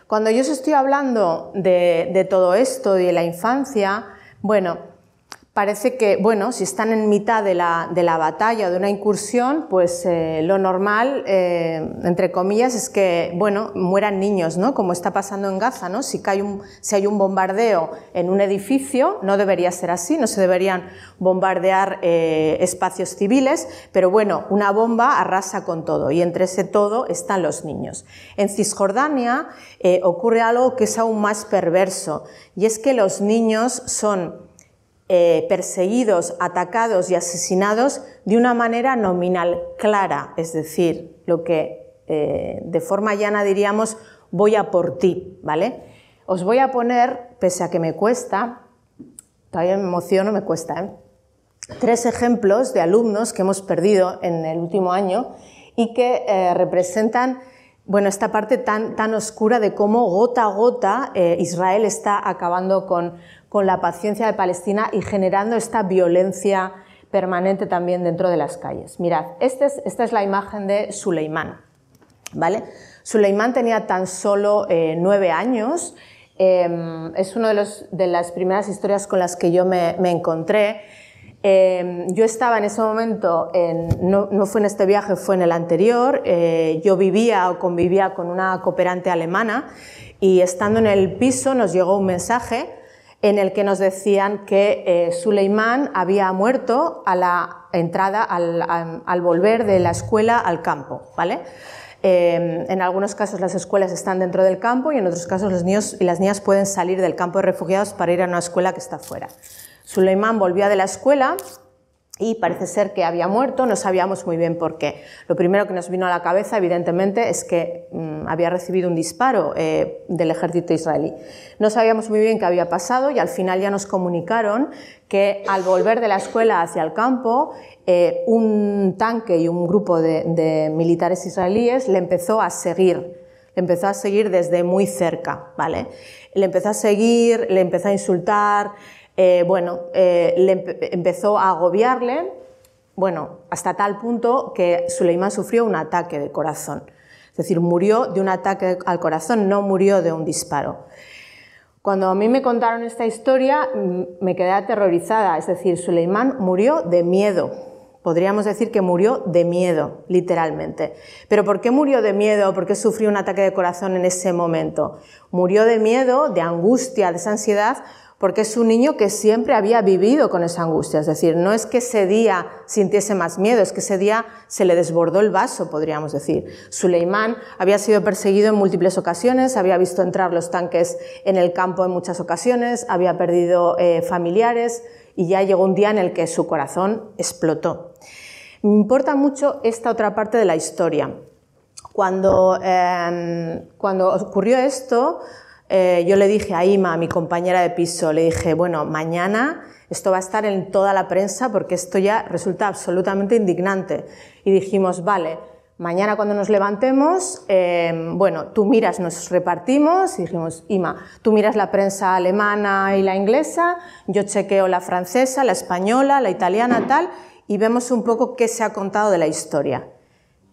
Cuando yo os estoy hablando de todo esto y de la infancia, bueno, parece que, si están en mitad de la batalla o de una incursión, pues lo normal, entre comillas, es que, mueran niños, ¿no? Como está pasando en Gaza, ¿no? Si hay un bombardeo en un edificio, no debería ser así, no se deberían bombardear espacios civiles, pero una bomba arrasa con todo y entre ese todo están los niños. En Cisjordania ocurre algo que es aún más perverso y es que los niños son perseguidos, atacados y asesinados de una manera nominal clara, es decir, lo que de forma llana diríamos voy a por ti, ¿vale? Os voy a poner, pese a que me cuesta, todavía me emociono, me cuesta, 3 ejemplos de alumnos que hemos perdido en el último año y que representan esta parte tan oscura de cómo gota a gota Israel está acabando con la paciencia de Palestina y generando esta violencia permanente también dentro de las calles. Mirad, esta es la imagen de Suleimán, ¿vale? Suleimán tenía tan solo 9 años, es una de las primeras historias con las que yo me encontré. Yo estaba en ese momento, no fue en este viaje, fue en el anterior, yo vivía o convivía con una cooperante alemana y estando en el piso nos llegó un mensaje en el que nos decían que Suleimán había muerto a la entrada, al volver de la escuela al campo, ¿vale? En algunos casos las escuelas están dentro del campo y en otros casos los niños y las niñas pueden salir del campo de refugiados para ir a una escuela que está fuera. Suleimán volvía de la escuela y parece ser que había muerto, no sabíamos muy bien por qué. Lo primero que nos vino a la cabeza, evidentemente, es que había recibido un disparo del ejército israelí. No sabíamos muy bien qué había pasado y al final ya nos comunicaron que al volver de la escuela hacia el campo, un tanque y un grupo de militares israelíes le empezó a seguir desde muy cerca, ¿vale? Le empezó a seguir, le empezó a insultar, empezó a agobiarle, hasta tal punto que Suleimán sufrió un ataque de corazón. Es decir, murió de un ataque al corazón, no murió de un disparo. Cuando a mí me contaron esta historia, me quedé aterrorizada. Es decir, Suleimán murió de miedo. Podríamos decir que murió de miedo, literalmente. ¿Pero por qué murió de miedo? ¿Por qué sufrió un ataque de corazón en ese momento? Murió de miedo, de angustia, de esa ansiedad, porque es un niño que siempre había vivido con esa angustia, es decir, no es que ese día sintiese más miedo, es que ese día se le desbordó el vaso, podríamos decir. Suleimán había sido perseguido en múltiples ocasiones, había visto entrar los tanques en el campo en muchas ocasiones, había perdido familiares y ya llegó un día en el que su corazón explotó. Me importa mucho esta otra parte de la historia. Cuando ocurrió esto, yo le dije a Ima, a mi compañera de piso, le dije, mañana esto va a estar en toda la prensa porque esto ya resulta absolutamente indignante. Y dijimos, vale, Mañana cuando nos levantemos, bueno, tú miras, nos repartimos y dijimos, Ima, tú miras la prensa alemana y la inglesa, yo chequeo la francesa, la española, la italiana, tal, y vemos un poco qué se ha contado de la historia.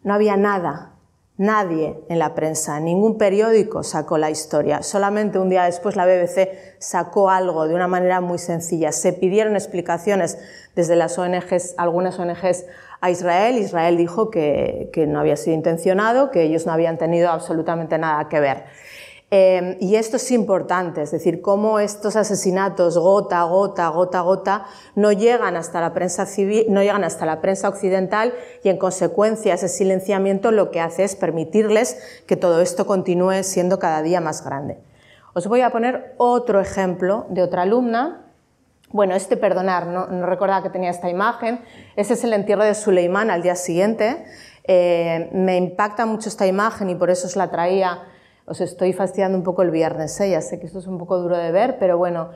No había nada, nadie en la prensa, ningún periódico sacó la historia, solamente un día después la BBC sacó algo de una manera muy sencilla. Se pidieron explicaciones desde las ONGs, algunas ONGs, a Israel. Israel dijo que no había sido intencionado, que ellos no habían tenido absolutamente nada que ver. Y esto es importante, es decir, cómo estos asesinatos gota a gota, gota a gota, no llegan hasta la prensa civil, no llegan hasta la prensa occidental, y en consecuencia ese silenciamiento lo que hace es permitirles que todo esto continúe siendo cada día más grande. Os voy a poner otro ejemplo de otra alumna. Bueno, perdonar, no recordaba que tenía esta imagen. Ese es el entierro de Suleimán al día siguiente. Me impacta mucho esta imagen y por eso os la traía. Os estoy fastidiando un poco el viernes, ya sé que esto es un poco duro de ver, pero bueno,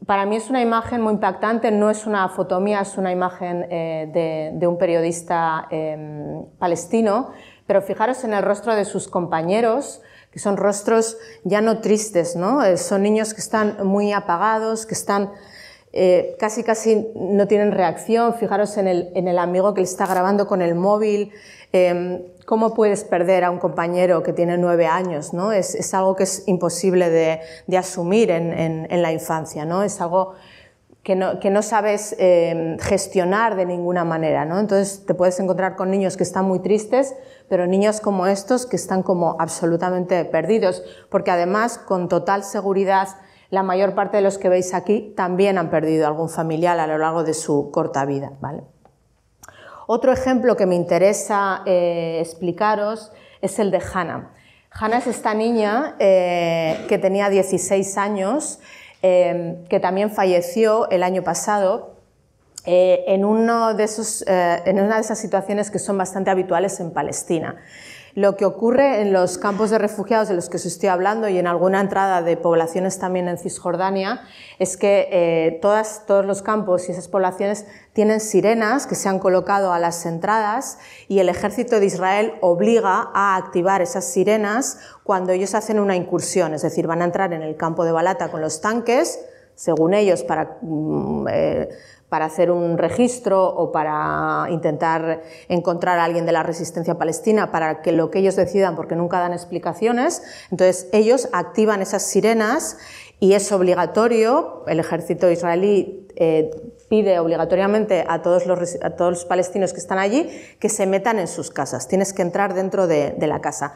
para mí es una imagen muy impactante, no es una foto mía, es una imagen de un periodista palestino, pero fijaros en el rostro de sus compañeros, que son rostros ya no tristes, ¿no? Son niños que están muy apagados, que están casi no tienen reacción. Fijaros en el amigo que le está grabando con el móvil. ¿Cómo puedes perder a un compañero que tiene 9 años, ¿no? Es algo que es imposible de asumir en la infancia, ¿no? Es algo que no sabes gestionar de ninguna manera, ¿no? Entonces te puedes encontrar con niños que están muy tristes, pero niños como estos que están como absolutamente perdidos, porque además, con total seguridad, la mayor parte de los que veis aquí también han perdido algún familiar a lo largo de su corta vida, ¿vale? Otro ejemplo que me interesa explicaros es el de Hannah. Hannah es esta niña que tenía 16 años, que también falleció el año pasado en una de esas situaciones que son bastante habituales en Palestina. Lo que ocurre en los campos de refugiados de los que os estoy hablando y en alguna entrada de poblaciones también en Cisjordania es que todos los campos y esas poblaciones tienen sirenas que se han colocado a las entradas, y el ejército de Israel obliga a activar esas sirenas cuando ellos hacen una incursión, es decir, van a entrar en el campo de Balata con los tanques, según ellos, para hacer un registro o para intentar encontrar a alguien de la resistencia palestina, para que lo que ellos decidan, porque nunca dan explicaciones. Entonces ellos activan esas sirenas y es obligatorio, el ejército israelí pide obligatoriamente a todos los palestinos que están allí que se metan en sus casas, tienes que entrar dentro de la casa.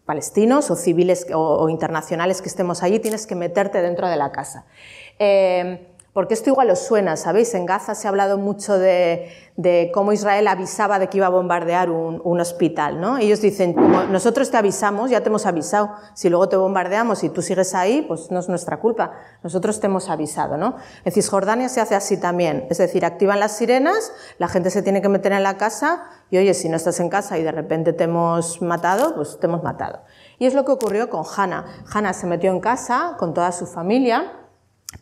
Palestinos o civiles o internacionales que estemos allí, tienes que meterte dentro de la casa. Porque esto igual os suena, ¿sabéis? En Gaza se ha hablado mucho de cómo Israel avisaba de que iba a bombardear un hospital, ¿no? Ellos dicen, como nosotros te avisamos, ya te hemos avisado, si luego te bombardeamos y tú sigues ahí, pues no es nuestra culpa, nosotros te hemos avisado, ¿no? En Cisjordania se hace así también, es decir, activan las sirenas, la gente se tiene que meter en la casa y, oye, si no estás en casa y de repente te hemos matado, pues te hemos matado. Y es lo que ocurrió con Hannah. Hannah se metió en casa con toda su familia,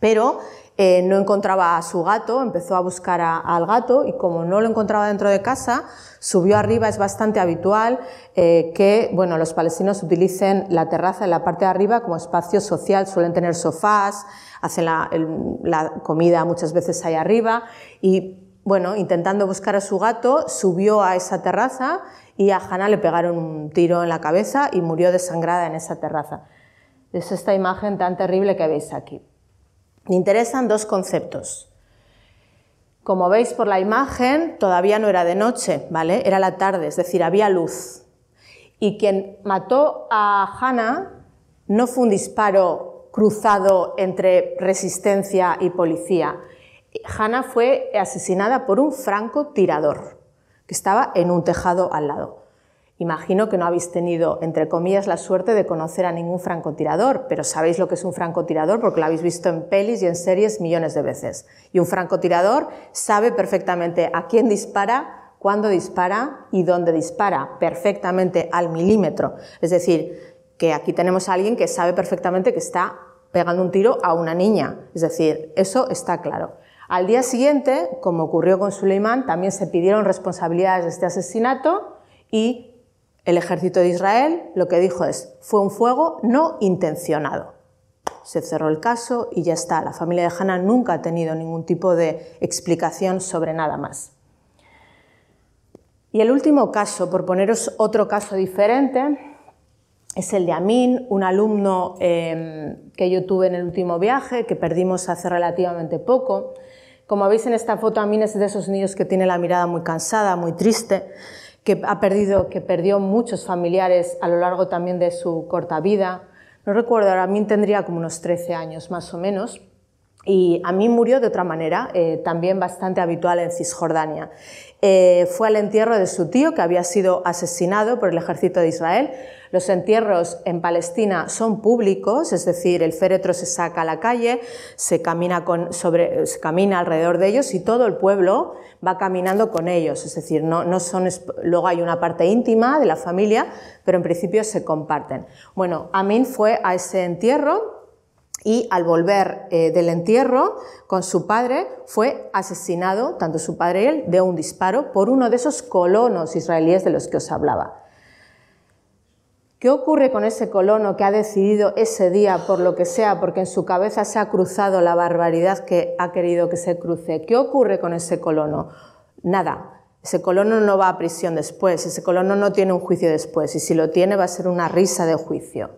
pero no encontraba a su gato, empezó a buscar al gato y como no lo encontraba dentro de casa, subió arriba. Es bastante habitual que los palestinos utilicen la terraza en la parte de arriba como espacio social, suelen tener sofás, hacen la comida muchas veces ahí arriba y, intentando buscar a su gato, subió a esa terraza y a Hannah le pegaron un tiro en la cabeza y murió desangrada en esa terraza. Es esta imagen tan terrible que veis aquí. Me interesan dos conceptos. Como veis por la imagen, todavía no era de noche, ¿vale? Era la tarde, es decir, había luz. Y quien mató a Hannah no fue un disparo cruzado entre resistencia y policía. Hannah fue asesinada por un francotirador que estaba en un tejado al lado. Imagino que no habéis tenido, entre comillas, la suerte de conocer a ningún francotirador, pero sabéis lo que es un francotirador porque lo habéis visto en pelis y en series millones de veces. Y un francotirador sabe perfectamente a quién dispara, cuándo dispara y dónde dispara, perfectamente al milímetro. Es decir, que aquí tenemos a alguien que sabe perfectamente que está pegando un tiro a una niña. Es decir, eso está claro. Al día siguiente, como ocurrió con Suleimán, también se pidieron responsabilidades de este asesinato y El ejército de Israel lo que dijo es, fue un fuego no intencionado. Se cerró el caso y ya está. La familia de Hannah nunca ha tenido ningún tipo de explicación sobre nada más. Y el último caso, por poneros otro caso diferente, es el de Amin, un alumno que yo tuve en el último viaje, que perdimos hace relativamente poco. Como veis en esta foto, Amin es de esos niños que tiene la mirada muy cansada, muy triste, que perdió muchos familiares a lo largo también de su corta vida. No recuerdo, ahora Amin tendría como unos 13 años más o menos, y Amin murió de otra manera, también bastante habitual en Cisjordania. Fue al entierro de su tío, que había sido asesinado por el ejército de Israel. Los entierros en Palestina son públicos, es decir, el féretro se saca a la calle, se camina alrededor de ellos y todo el pueblo va caminando con ellos. Es decir, luego hay una parte íntima de la familia, pero en principio se comparten. Bueno, Amin fue a ese entierro y al volver del entierro con su padre fue asesinado, tanto su padre y él, de un disparo por uno de esos colonos israelíes de los que os hablaba. ¿Qué ocurre con ese colono que ha decidido ese día, por lo que sea, porque en su cabeza se ha cruzado la barbaridad que ha querido que se cruce? ¿Qué ocurre con ese colono? Nada. Ese colono no va a prisión después, ese colono no tiene un juicio después, y si lo tiene va a ser una risa de juicio.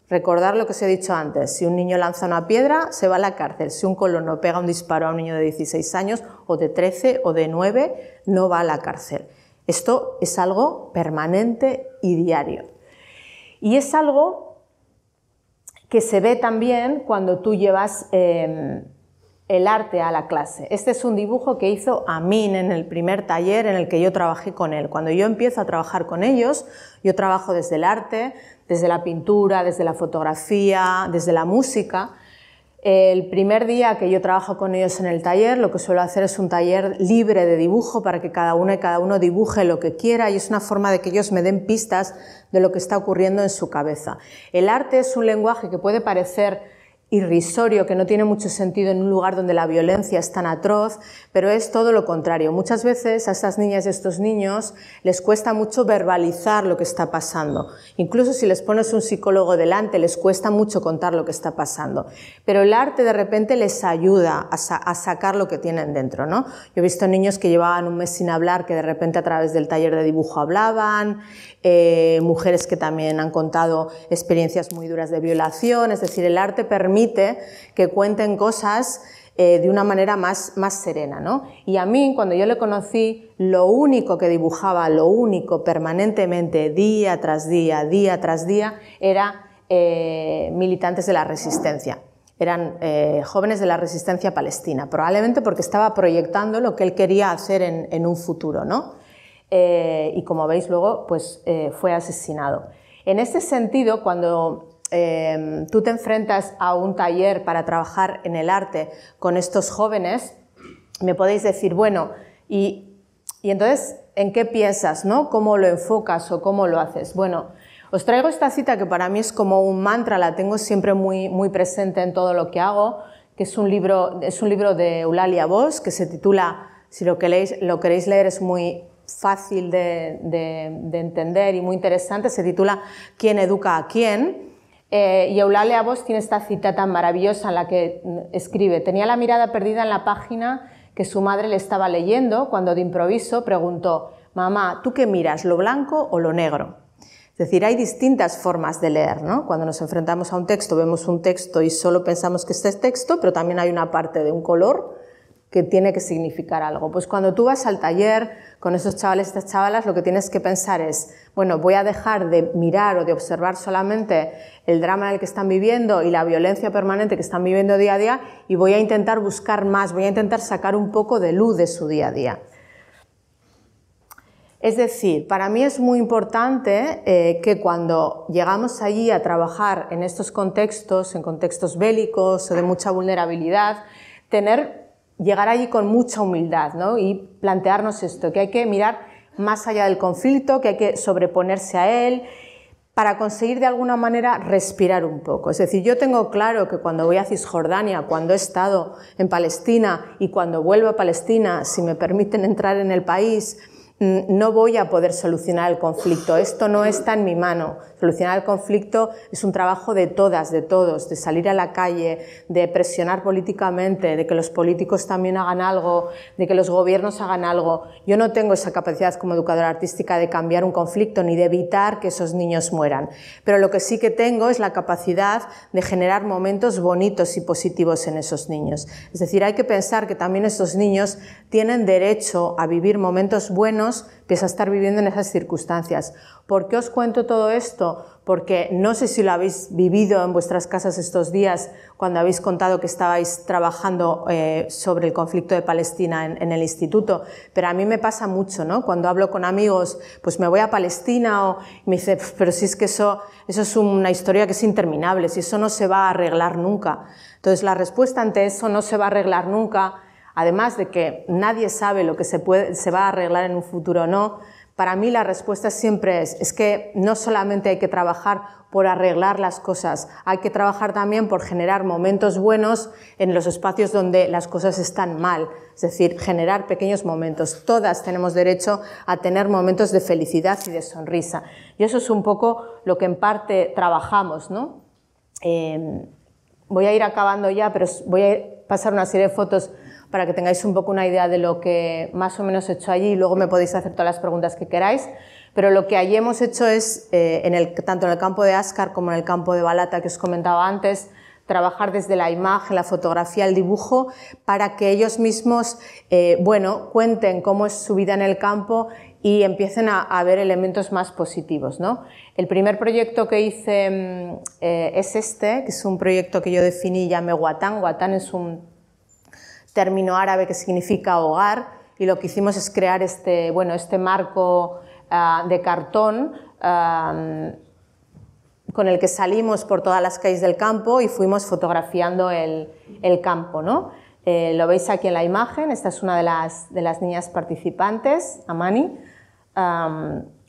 Recordar lo que os he dicho antes, si un niño lanza una piedra, se va a la cárcel. Si un colono pega un disparo a un niño de 16 años, o de 13, o de 9, no va a la cárcel. Esto es algo permanente y diario. Y es algo que se ve también cuando tú llevas el arte a la clase. Este es un dibujo que hizo Amin en el primer taller en el que yo trabajé con él. Cuando yo empiezo a trabajar con ellos, yo trabajo desde el arte, desde la pintura, desde la fotografía, desde la música. El primer día que yo trabajo con ellos en el taller, lo que suelo hacer es un taller libre de dibujo para que cada uno y cada uno dibuje lo que quiera, y es una forma de que ellos me den pistas de lo que está ocurriendo en su cabeza. El arte es un lenguaje que puede parecer irrisorio, que no tiene mucho sentido en un lugar donde la violencia es tan atroz, pero es todo lo contrario. Muchas veces a estas niñas y a estos niños les cuesta mucho verbalizar lo que está pasando. Incluso si les pones un psicólogo delante, les cuesta mucho contar lo que está pasando. Pero el arte de repente les ayuda a sacar lo que tienen dentro, ¿no? Yo he visto niños que llevaban un mes sin hablar, que de repente a través del taller de dibujo hablaban, mujeres que también han contado experiencias muy duras de violación. Es decir, el arte permite que cuenten cosas de una manera más serena, ¿no? Y a mí, cuando yo le conocí, lo único que dibujaba, lo único permanentemente, día tras día, era militantes de la resistencia. Eran jóvenes de la resistencia palestina, probablemente porque estaba proyectando lo que él quería hacer en un futuro, ¿no? Y como veis luego, pues fue asesinado. En este sentido, cuando tú te enfrentas a un taller para trabajar en el arte con estos jóvenes, me podéis decir, bueno, y entonces, ¿en qué piensas, no? ¿Cómo lo enfocas o cómo lo haces? Bueno, os traigo esta cita que para mí es como un mantra, la tengo siempre muy presente en todo lo que hago, que es un libro de Eulalia Bosch, que se titula, si lo queréis leer, es muy fácil de entender y muy interesante, se titula ¿Quién educa a quién? Y Eulalia Bosch tiene esta cita tan maravillosa en la que escribe: tenía la mirada perdida en la página que su madre le estaba leyendo cuando de improviso preguntó: mamá, ¿tú qué miras, lo blanco o lo negro? Es decir, hay distintas formas de leer, ¿no? Cuando nos enfrentamos a un texto, vemos un texto y solo pensamos que este es texto, pero también hay una parte de un color que tiene que significar algo. Pues cuando tú vas al taller con esos chavales y estas chavalas, lo que tienes que pensar es, bueno, voy a dejar de mirar o de observar solamente el drama en el que están viviendo y la violencia permanente que están viviendo día a día, y voy a intentar buscar más, voy a intentar sacar un poco de luz de su día a día. Es decir, para mí es muy importante que cuando llegamos allí a trabajar en estos contextos, en contextos bélicos o de mucha vulnerabilidad, llegar allí con mucha humildad, ¿no? Y plantearnos esto, que hay que mirar más allá del conflicto, que hay que sobreponerse a él para conseguir de alguna manera respirar un poco. Es decir, yo tengo claro que cuando voy a Cisjordania, cuando he estado en Palestina y cuando vuelvo a Palestina, si me permiten entrar en el país, no voy a poder solucionar el conflicto, esto no está en mi mano. Solucionar el conflicto es un trabajo de todas, de todos, de salir a la calle, de presionar políticamente, de que los políticos también hagan algo, de que los gobiernos hagan algo. Yo no tengo esa capacidad como educadora artística de cambiar un conflicto ni de evitar que esos niños mueran, pero lo que sí que tengo es la capacidad de generar momentos bonitos y positivos en esos niños. Es decir, hay que pensar que también estos niños tienen derecho a vivir momentos buenos pese a estar viviendo en esas circunstancias. ¿Por qué os cuento todo esto? Porque no sé si lo habéis vivido en vuestras casas estos días cuando habéis contado que estabais trabajando sobre el conflicto de Palestina en el instituto, pero a mí me pasa mucho, ¿no? Cuando hablo con amigos, pues me voy a Palestina, o me dice, pero si es que eso es una historia que es interminable, si eso no se va a arreglar nunca. Entonces la respuesta ante eso no se va a arreglar nunca, además de que nadie sabe lo que se va a arreglar en un futuro o no. Para mí la respuesta siempre es que no solamente hay que trabajar por arreglar las cosas, hay que trabajar también por generar momentos buenos en los espacios donde las cosas están mal, es decir, generar pequeños momentos. Todas tenemos derecho a tener momentos de felicidad y de sonrisa. Y eso es un poco lo que en parte trabajamos, ¿no? Voy a ir acabando ya, pero voy a pasar una serie de fotos para que tengáis un poco una idea de lo que más o menos he hecho allí y luego me podéis hacer todas las preguntas que queráis. Pero lo que allí hemos hecho es, tanto en el campo de Ascar como en el campo de Balata que os comentaba antes, trabajar desde la imagen, la fotografía, el dibujo, para que ellos mismos cuenten cómo es su vida en el campo y empiecen a ver elementos más positivos, ¿no? El primer proyecto que hice es este, que es un proyecto que yo definí y llamé Watan. Watan es un término árabe que significa hogar, y lo que hicimos es crear este marco de cartón con el que salimos por todas las calles del campo y fuimos fotografiando el campo, ¿no? Lo veis aquí en la imagen, esta es una de las niñas participantes, Amani,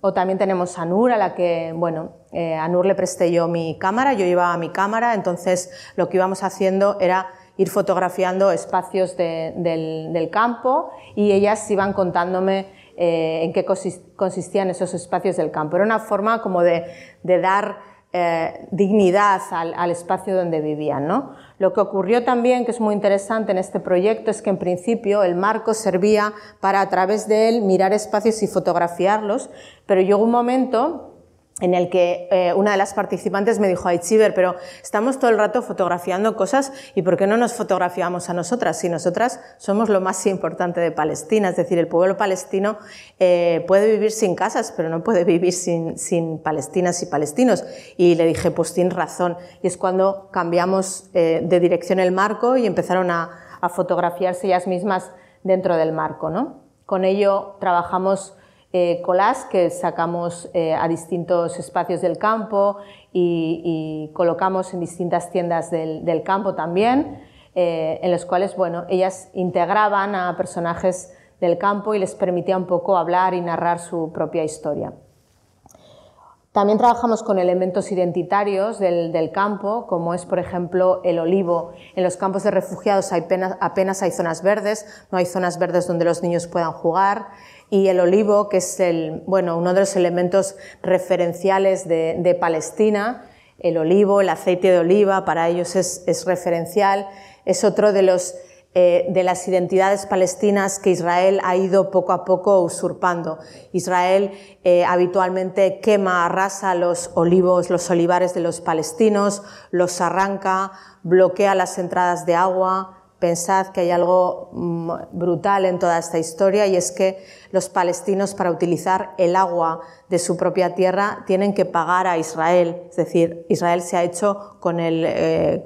o también tenemos a Nur, a la que, a Nur le presté yo mi cámara, yo llevaba mi cámara, entonces lo que íbamos haciendo era ir fotografiando espacios del campo y ellas iban contándome en qué consistían esos espacios del campo. Era una forma como de dar dignidad al espacio donde vivían, ¿no? Lo que ocurrió también, que es muy interesante en este proyecto, es que en principio el marco servía para a través de él mirar espacios y fotografiarlos, pero llegó un momento en el que una de las participantes me dijo, Aitziber, pero estamos todo el rato fotografiando cosas y ¿por qué no nos fotografiamos a nosotras? Si nosotras somos lo más importante de Palestina, es decir, el pueblo palestino puede vivir sin casas, pero no puede vivir sin palestinas y palestinos. Y le dije, pues tienes razón. Y es cuando cambiamos de dirección el marco y empezaron a fotografiarse ellas mismas dentro del marco, ¿no? Con ello trabajamos collages que sacamos a distintos espacios del campo y colocamos en distintas tiendas del campo también, en los cuales ellas integraban a personajes del campo y les permitía un poco hablar y narrar su propia historia. También trabajamos con elementos identitarios del campo, como es, por ejemplo, el olivo. En los campos de refugiados apenas hay zonas verdes, no hay zonas verdes donde los niños puedan jugar. Y el olivo, que es uno de los elementos referenciales de Palestina, el olivo, el aceite de oliva, para ellos es referencial, es otro de las identidades palestinas que Israel ha ido poco a poco usurpando. Israel habitualmente quema, arrasa los olivos, los olivares de los palestinos, los arranca, bloquea las entradas de agua. Pensad que hay algo brutal en toda esta historia y es que los palestinos, para utilizar el agua de su propia tierra, tienen que pagar a Israel. Es decir, Israel se ha hecho con el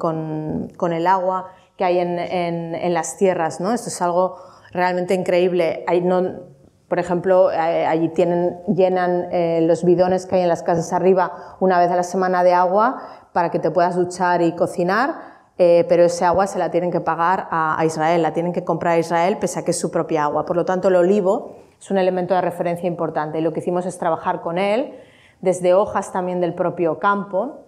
agua que hay en las tierras, ¿no? Esto es algo realmente increíble. Por ejemplo, allí llenan los bidones que hay en las casas arriba una vez a la semana de agua para que te puedas duchar y cocinar. Pero ese agua se la tienen que pagar a Israel, la tienen que comprar a Israel pese a que es su propia agua. Por lo tanto, el olivo es un elemento de referencia importante y lo que hicimos es trabajar con él desde hojas también del propio campo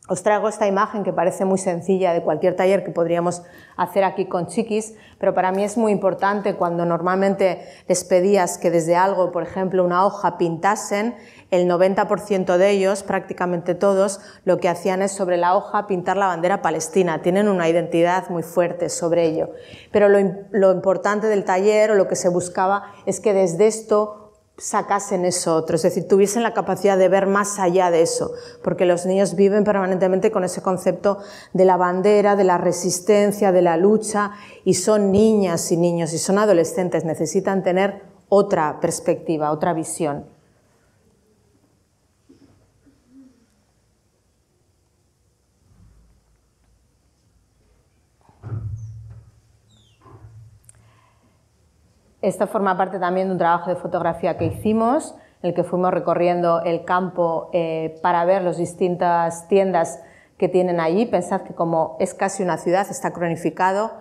Os traigo esta imagen que parece muy sencilla de cualquier taller que podríamos hacer aquí con chiquis, pero para mí es muy importante cuando normalmente les pedías que desde algo, por ejemplo una hoja, pintasen, el 90% de ellos, prácticamente todos, lo que hacían es sobre la hoja pintar la bandera palestina. Tienen una identidad muy fuerte sobre ello. Pero lo importante del taller o lo que se buscaba es que desde esto sacasen eso otro, es decir, tuviesen la capacidad de ver más allá de eso, porque los niños viven permanentemente con ese concepto de la bandera, de la resistencia, de la lucha, y son niñas y niños y son adolescentes, necesitan tener otra perspectiva, otra visión. Esto forma parte también de un trabajo de fotografía que hicimos, en el que fuimos recorriendo el campo para ver las distintas tiendas que tienen allí. Pensad que como es casi una ciudad, está cronificado,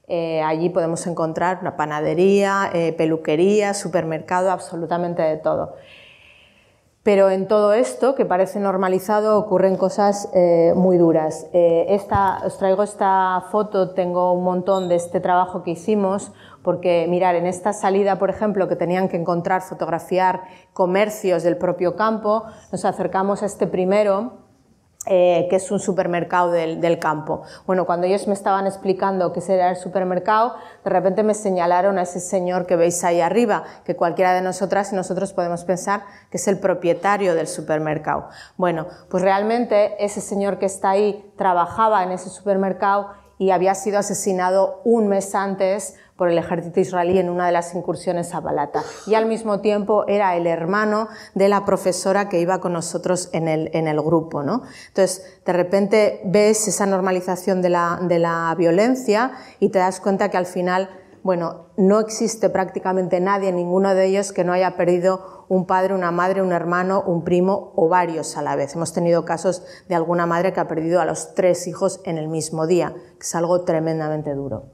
allí podemos encontrar una panadería, peluquería, supermercado, absolutamente de todo. Pero en todo esto, que parece normalizado, ocurren cosas muy duras. Os traigo esta foto, tengo un montón de este trabajo que hicimos, porque mirar, en esta salida, por ejemplo, que tenían que encontrar, fotografiar comercios del propio campo, nos acercamos a este primero, que es un supermercado del campo. Bueno, cuando ellos me estaban explicando qué era el supermercado, de repente me señalaron a ese señor que veis ahí arriba, que cualquiera de nosotras y nosotros podemos pensar que es el propietario del supermercado. Bueno, pues realmente ese señor que está ahí trabajaba en ese supermercado y había sido asesinado un mes antes por el ejército israelí en una de las incursiones a Balata. Y al mismo tiempo era el hermano de la profesora que iba con nosotros en el grupo, ¿no? Entonces, de repente ves esa normalización de la violencia y te das cuenta que al final, bueno, no existe prácticamente nadie, ninguno de ellos, que no haya perdido un padre, una madre, un hermano, un primo o varios a la vez. Hemos tenido casos de alguna madre que ha perdido a los 3 hijos en el mismo día, que es algo tremendamente duro.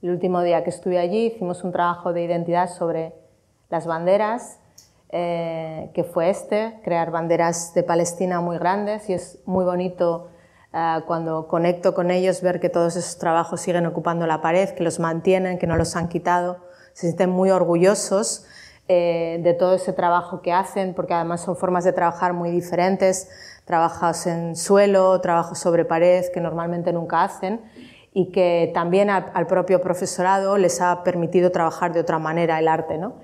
El último día que estuve allí hicimos un trabajo de identidad sobre las banderas, que fue crear banderas de Palestina muy grandes, y es muy bonito cuando conecto con ellos ver que todos esos trabajos siguen ocupando la pared, que los mantienen, que no los han quitado, se sienten muy orgullosos de todo ese trabajo que hacen, porque además son formas de trabajar muy diferentes, trabajos en suelo, trabajos sobre pared, que normalmente nunca hacen, y que también al propio profesorado les ha permitido trabajar de otra manera el arte, ¿no?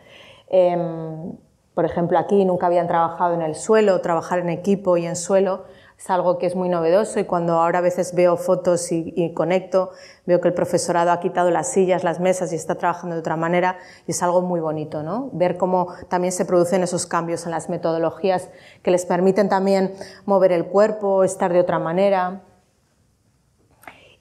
Por ejemplo, aquí nunca habían trabajado en el suelo, trabajar en equipo y en suelo es algo que es muy novedoso, y cuando ahora a veces veo fotos y conecto, veo que el profesorado ha quitado las sillas, las mesas y está trabajando de otra manera, y es algo muy bonito, ¿no? Ver cómo también se producen esos cambios en las metodologías que les permiten también mover el cuerpo, estar de otra manera.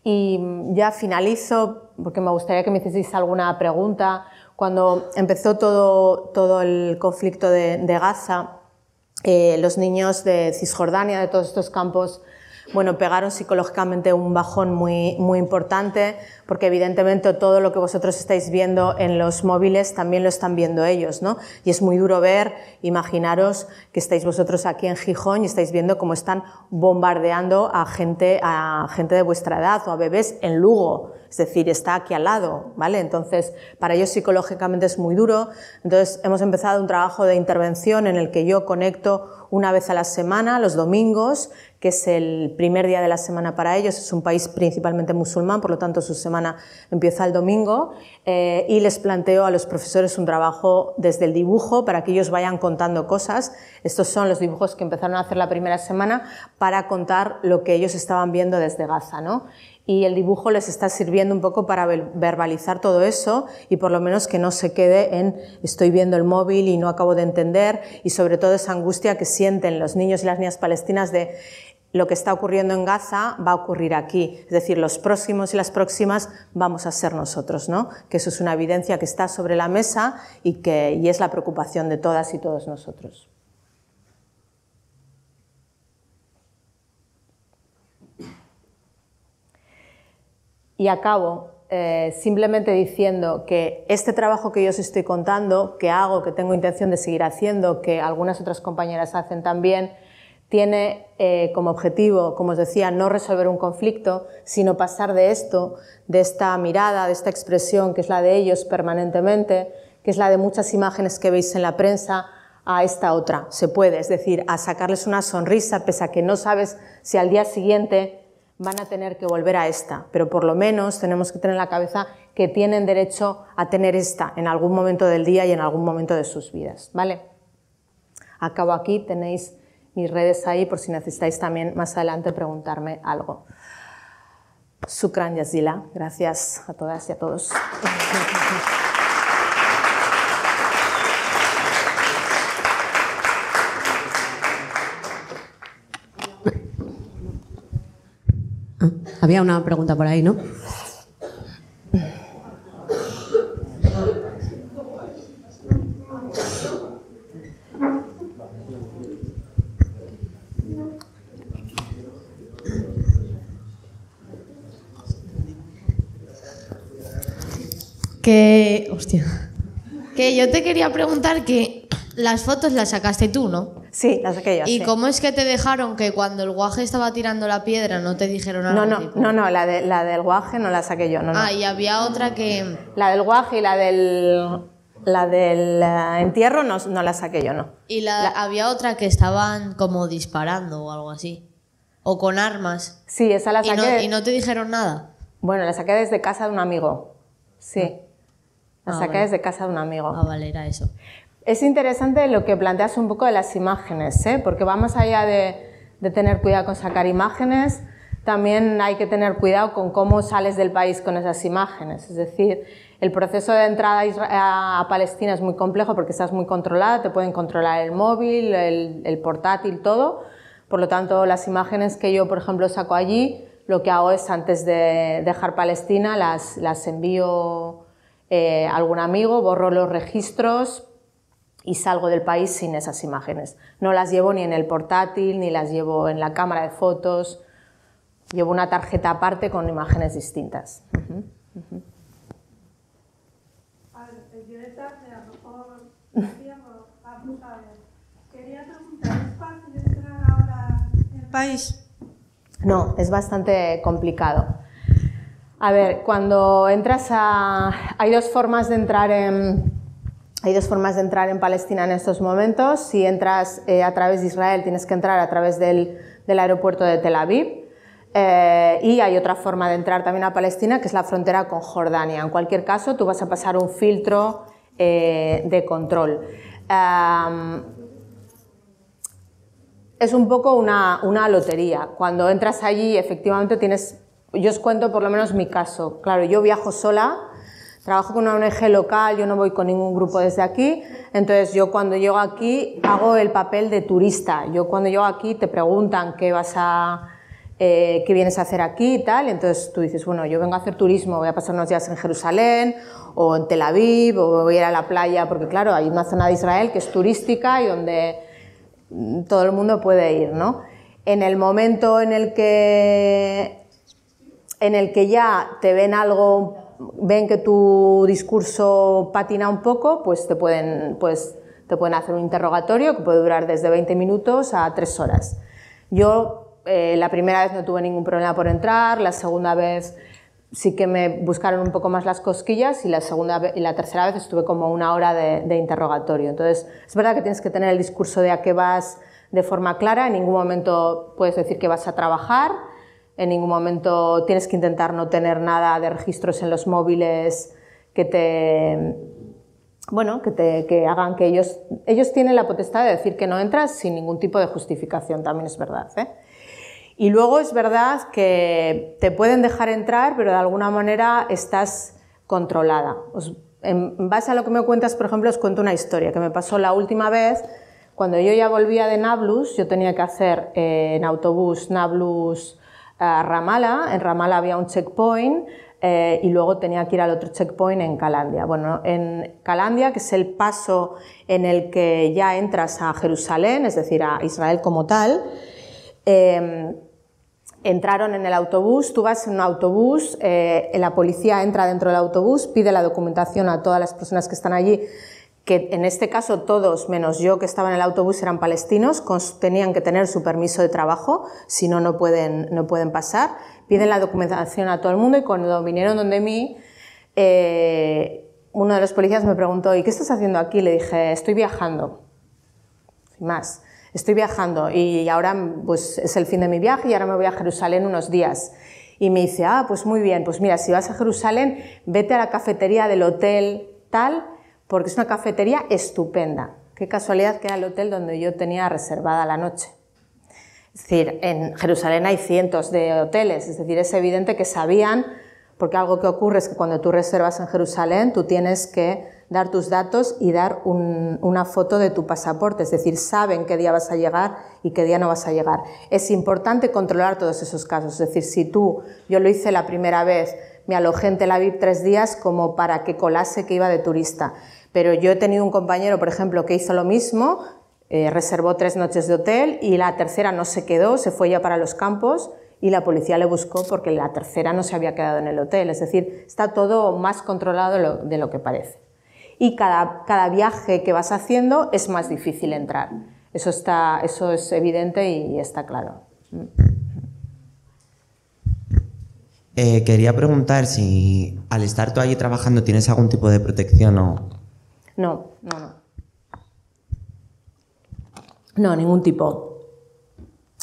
Y ya finalizo, porque me gustaría que me hicieseis alguna pregunta. Cuando empezó todo el conflicto de Gaza, los niños de Cisjordania, de todos estos campos, bueno, pegaron psicológicamente un bajón muy, muy importante, porque evidentemente todo lo que vosotros estáis viendo en los móviles también lo están viendo ellos, ¿no? Y es muy duro ver, imaginaros que estáis vosotros aquí en Gijón y estáis viendo cómo están bombardeando a gente de vuestra edad o a bebés en Lugo, es decir, está aquí al lado, ¿vale? Entonces, para ellos psicológicamente es muy duro. Entonces, hemos empezado un trabajo de intervención en el que yo conecto una vez a la semana, los domingos, que es el primer día de la semana para ellos. Es un país principalmente musulmán, por lo tanto su semana empieza el domingo, y les planteo a los profesores un trabajo desde el dibujo para que ellos vayan contando cosas. Estos son los dibujos que empezaron a hacer la primera semana para contar lo que ellos estaban viendo desde Gaza, ¿no? Y el dibujo les está sirviendo un poco para verbalizar todo eso, y por lo menos que no se quede en estoy viendo el móvil y no acabo de entender, y sobre todo esa angustia que sienten los niños y las niñas palestinas de lo que está ocurriendo en Gaza va a ocurrir aquí. Es decir, los próximos y las próximas vamos a ser nosotros, ¿no? Que eso es una evidencia que está sobre la mesa y es la preocupación de todas y todos nosotros. Y acabo simplemente diciendo que este trabajo que yo os estoy contando, que hago, que tengo intención de seguir haciendo, que algunas otras compañeras hacen también, tiene como objetivo, como os decía, no resolver un conflicto, sino pasar de esto, de esta mirada, de esta expresión que es la de ellos permanentemente, que es la de muchas imágenes que veis en la prensa, a esta otra. Se puede, es decir, a sacarles una sonrisa pese a que no sabes si al día siguiente van a tener que volver a esta, pero por lo menos tenemos que tener en la cabeza que tienen derecho a tener esta en algún momento del día y en algún momento de sus vidas, ¿vale? Acabo aquí, tenéis mis redes ahí por si necesitáis también más adelante preguntarme algo. Shukran yazila, gracias a todas y a todos. Había una pregunta por ahí, ¿no? Que yo te quería preguntar que las fotos las sacaste tú, ¿no? Sí, las saqué yo. ¿Y sí. cómo es que te dejaron que cuando el guaje estaba tirando la piedra no te dijeron algo? No, la del guaje no la saqué yo. No. Y había otra que... La del guaje y la del entierro no la saqué yo, no. Y había otra que estaban como disparando o algo así. O con armas. Sí, esa la saqué. ¿Y no te dijeron nada? Bueno, la saqué desde casa de un amigo. Sí. La saqué desde casa de un amigo. Vale, era eso. Es interesante lo que planteas un poco de las imágenes, ¿eh? Porque va más allá de tener cuidado con sacar imágenes, también hay que tener cuidado con cómo sales del país con esas imágenes. Es decir, el proceso de entrada a Palestina es muy complejo porque estás muy controlada, te pueden controlar el móvil, el portátil, todo. Por lo tanto, las imágenes que yo, por ejemplo, saco allí, lo que hago es antes de dejar Palestina, las envío a algún amigo, borro los registros y salgo del país sin esas imágenes. No las llevo ni en el portátil, ni las llevo en la cámara de fotos. Llevo una tarjeta aparte con imágenes distintas. Quería preguntar, ¿es fácil entrar ahora en el país? No, es bastante complicado. A ver, cuando entras hay dos formas de entrar en Palestina en estos momentos. Si entras a través de Israel, tienes que entrar a través del aeropuerto de Tel Aviv. Y hay otra forma de entrar también a Palestina, que es la frontera con Jordania. En cualquier caso, tú vas a pasar un filtro de control. Es un poco una lotería. Cuando entras allí, efectivamente yo os cuento por lo menos mi caso. Claro, yo viajo sola, trabajo con una ONG local, yo no voy con ningún grupo desde aquí, entonces yo cuando llego aquí hago el papel de turista. Yo cuando llego aquí te preguntan qué vienes a hacer aquí y tal, entonces tú dices, bueno, yo vengo a hacer turismo, voy a pasar unos días en Jerusalén o en Tel Aviv o voy a ir a la playa, porque claro, hay una zona de Israel que es turística y donde todo el mundo puede ir, ¿no? En el momento en el que ya te ven que tu discurso patina un poco, pues te pueden hacer un interrogatorio que puede durar desde 20 minutos a 3 horas. Yo la primera vez no tuve ningún problema por entrar, la segunda vez sí que me buscaron un poco más las cosquillas y la tercera vez estuve como 1 hora de interrogatorio. Entonces, es verdad que tienes que tener el discurso de a qué vas de forma clara, en ningún momento puedes decir que vas a trabajar, en ningún momento tienes que intentar no tener nada de registros en los móviles que hagan que ellos tienen la potestad de decir que no entras sin ningún tipo de justificación, también es verdad, ¿eh? Y luego es verdad que te pueden dejar entrar, pero de alguna manera estás controlada. En base a lo que me cuentas, por ejemplo, os cuento una historia que me pasó la última vez Cuando yo ya volvía de Nablus, yo tenía que hacer en autobús Nablus a Ramallah. En Ramallah había un checkpoint y luego tenía que ir al otro checkpoint en Calandia. Bueno, en Calandia, que es el paso en el que ya entras a Jerusalén, es decir, a Israel como tal, entraron en el autobús, tú vas en un autobús, la policía entra dentro del autobús, pide la documentación a todas las personas que están allí, que en este caso todos, menos yo que estaba en el autobús, eran palestinos, tenían que tener su permiso de trabajo, si no, no pueden pasar. Piden la documentación a todo el mundo y cuando vinieron donde mí, uno de los policías me preguntó, ¿y qué estás haciendo aquí? Le dije, estoy viajando, sin más. Estoy viajando y ahora pues, es el fin de mi viaje y ahora me voy a Jerusalén unos días. Y me dice, pues muy bien, pues mira, si vas a Jerusalén, vete a la cafetería del hotel tal, porque es una cafetería estupenda. Qué casualidad que era el hotel donde yo tenía reservada la noche. Es decir, en Jerusalén hay cientos de hoteles, es decir, es evidente que sabían, porque algo que ocurre es que cuando tú reservas en Jerusalén, tú tienes que dar tus datos y dar una foto de tu pasaporte, es decir, saben qué día vas a llegar y qué día no vas a llegar. Es importante controlar todos esos casos, es decir, si yo lo hice la primera vez, me alojé en Tel Aviv 3 días como para que colase que iba de turista, pero yo he tenido un compañero, por ejemplo, que hizo lo mismo, reservó 3 noches de hotel y la tercera no se quedó, se fue ya para los campos y la policía le buscó porque la tercera no se había quedado en el hotel, es decir, está todo más controlado de lo que parece. Y cada viaje que vas haciendo es más difícil entrar. Eso es evidente y está claro. Quería preguntar si al estar tú allí trabajando tienes algún tipo de protección o... No. No, ningún tipo.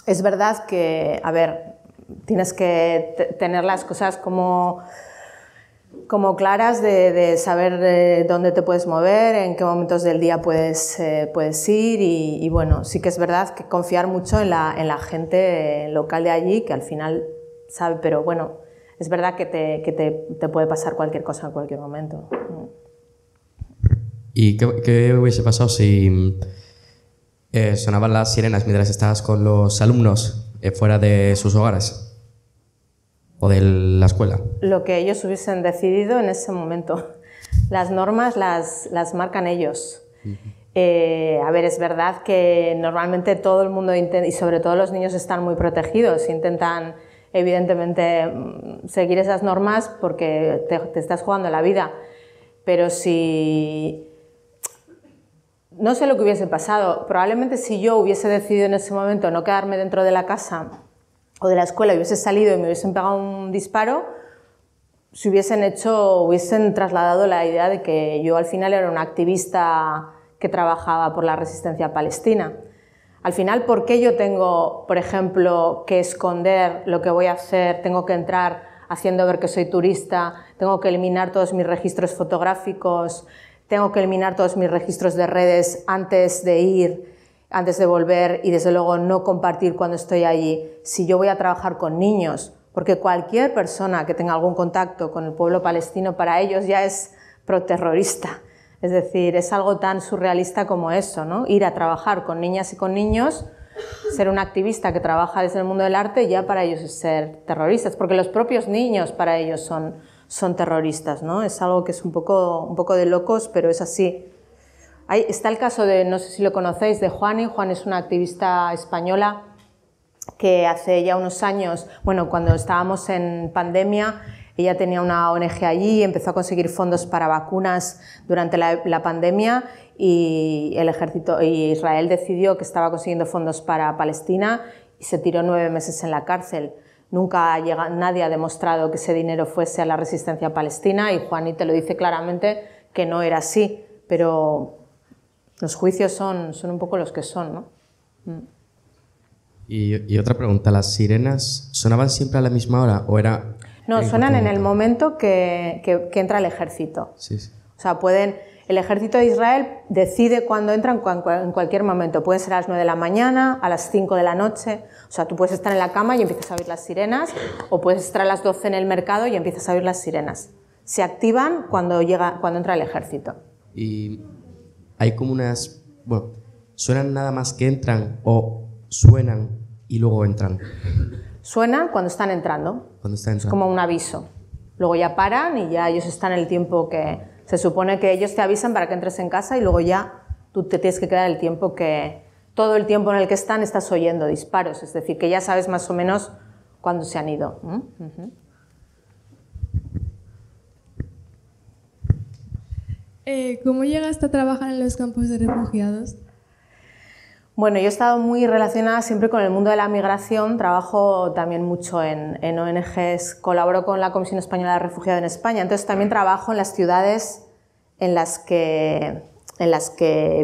Es verdad que, a ver, tienes que tener las cosas como claras de saber dónde te puedes mover, en qué momentos del día puedes ir y bueno, sí que es verdad que confiar mucho en la gente local de allí, que al final sabe, pero bueno, es verdad que te puede pasar cualquier cosa en cualquier momento. ¿Y qué hubiese pasado si sonaban las sirenas mientras estabas con los alumnos fuera de sus hogares? ¿O de la escuela? Lo que ellos hubiesen decidido en ese momento. Las normas las marcan ellos. A ver, es verdad que normalmente todo el mundo, y sobre todo los niños, están muy protegidos. Intentan, evidentemente, seguir esas normas porque te estás jugando la vida. Pero si... No sé lo que hubiese pasado. Probablemente si yo hubiese decidido en ese momento no quedarme dentro de la casa o de la escuela y hubiese salido y me hubiesen pegado un disparo, si hubiesen trasladado la idea de que yo al final era una activista que trabajaba por la resistencia palestina. Al final, ¿por qué yo tengo, por ejemplo, que esconder lo que voy a hacer? Tengo que entrar haciendo ver que soy turista, tengo que eliminar todos mis registros fotográficos, tengo que eliminar todos mis registros de redes antes de ir, antes de volver y desde luego no compartir cuando estoy allí. Si yo voy a trabajar con niños, porque cualquier persona que tenga algún contacto con el pueblo palestino para ellos ya es proterrorista. Es decir, es algo tan surrealista como eso, ¿no? Ir a trabajar con niñas y con niños, ser un activista que trabaja desde el mundo del arte, ya para ellos es ser terroristas, porque los propios niños para ellos son terroristas, ¿no? Es algo que es un poco de locos, pero es así. Ahí está el caso de, no sé si lo conocéis, de Juani. Juan es una activista española que hace ya unos años, bueno, cuando estábamos en pandemia, ella tenía una ONG allí, empezó a conseguir fondos para vacunas durante la pandemia y el ejército y Israel decidió que estaba consiguiendo fondos para Palestina y se tiró 9 meses en la cárcel. Nunca nadie ha demostrado que ese dinero fuese a la resistencia palestina y Juani te lo dice claramente que no era así, pero los juicios son un poco los que son, ¿no? Y otra pregunta, ¿las sirenas sonaban siempre a la misma hora o era...? No, suenan en el momento que entra el ejército. Sí. O sea, el ejército de Israel decide cuándo entran en cualquier momento. Puede ser a las 9 de la mañana, a las 5 de la noche. O sea, tú puedes estar en la cama y empiezas a oír las sirenas, o puedes estar a las 12 en el mercado y empiezas a oír las sirenas. Se activan cuando entra el ejército. Y hay como unas... Bueno, ¿suenan nada más que entran o suenan y luego entran? Suenan cuando están entrando. Cuando están Es entrando. como un aviso. Luego ya paran y ya ellos están el tiempo que... Se supone que ellos te avisan para que entres en casa y luego ya tú te tienes que quedar el tiempo que... Todo el tiempo en el que estás oyendo disparos. Es decir, que ya sabes más o menos cuándo se han ido. ¿Cómo llegaste a trabajar en los campos de refugiados? Bueno, yo he estado muy relacionada siempre con el mundo de la migración, trabajo también mucho en ONGs, colaboro con la Comisión Española de Refugiados en España, entonces también trabajo en las ciudades en las que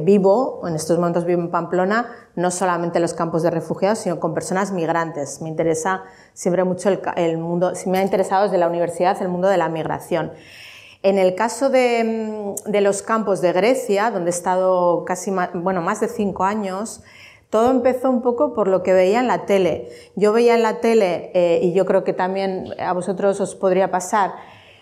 vivo, en estos momentos vivo en Pamplona, no solamente en los campos de refugiados, sino con personas migrantes. Me interesa siempre mucho el mundo, me ha interesado desde la universidad el mundo de la migración. En el caso de los campos de Grecia, donde he estado más de 5 años, todo empezó un poco por lo que veía en la tele. Yo veía en la tele, y yo creo que también a vosotros os podría pasar,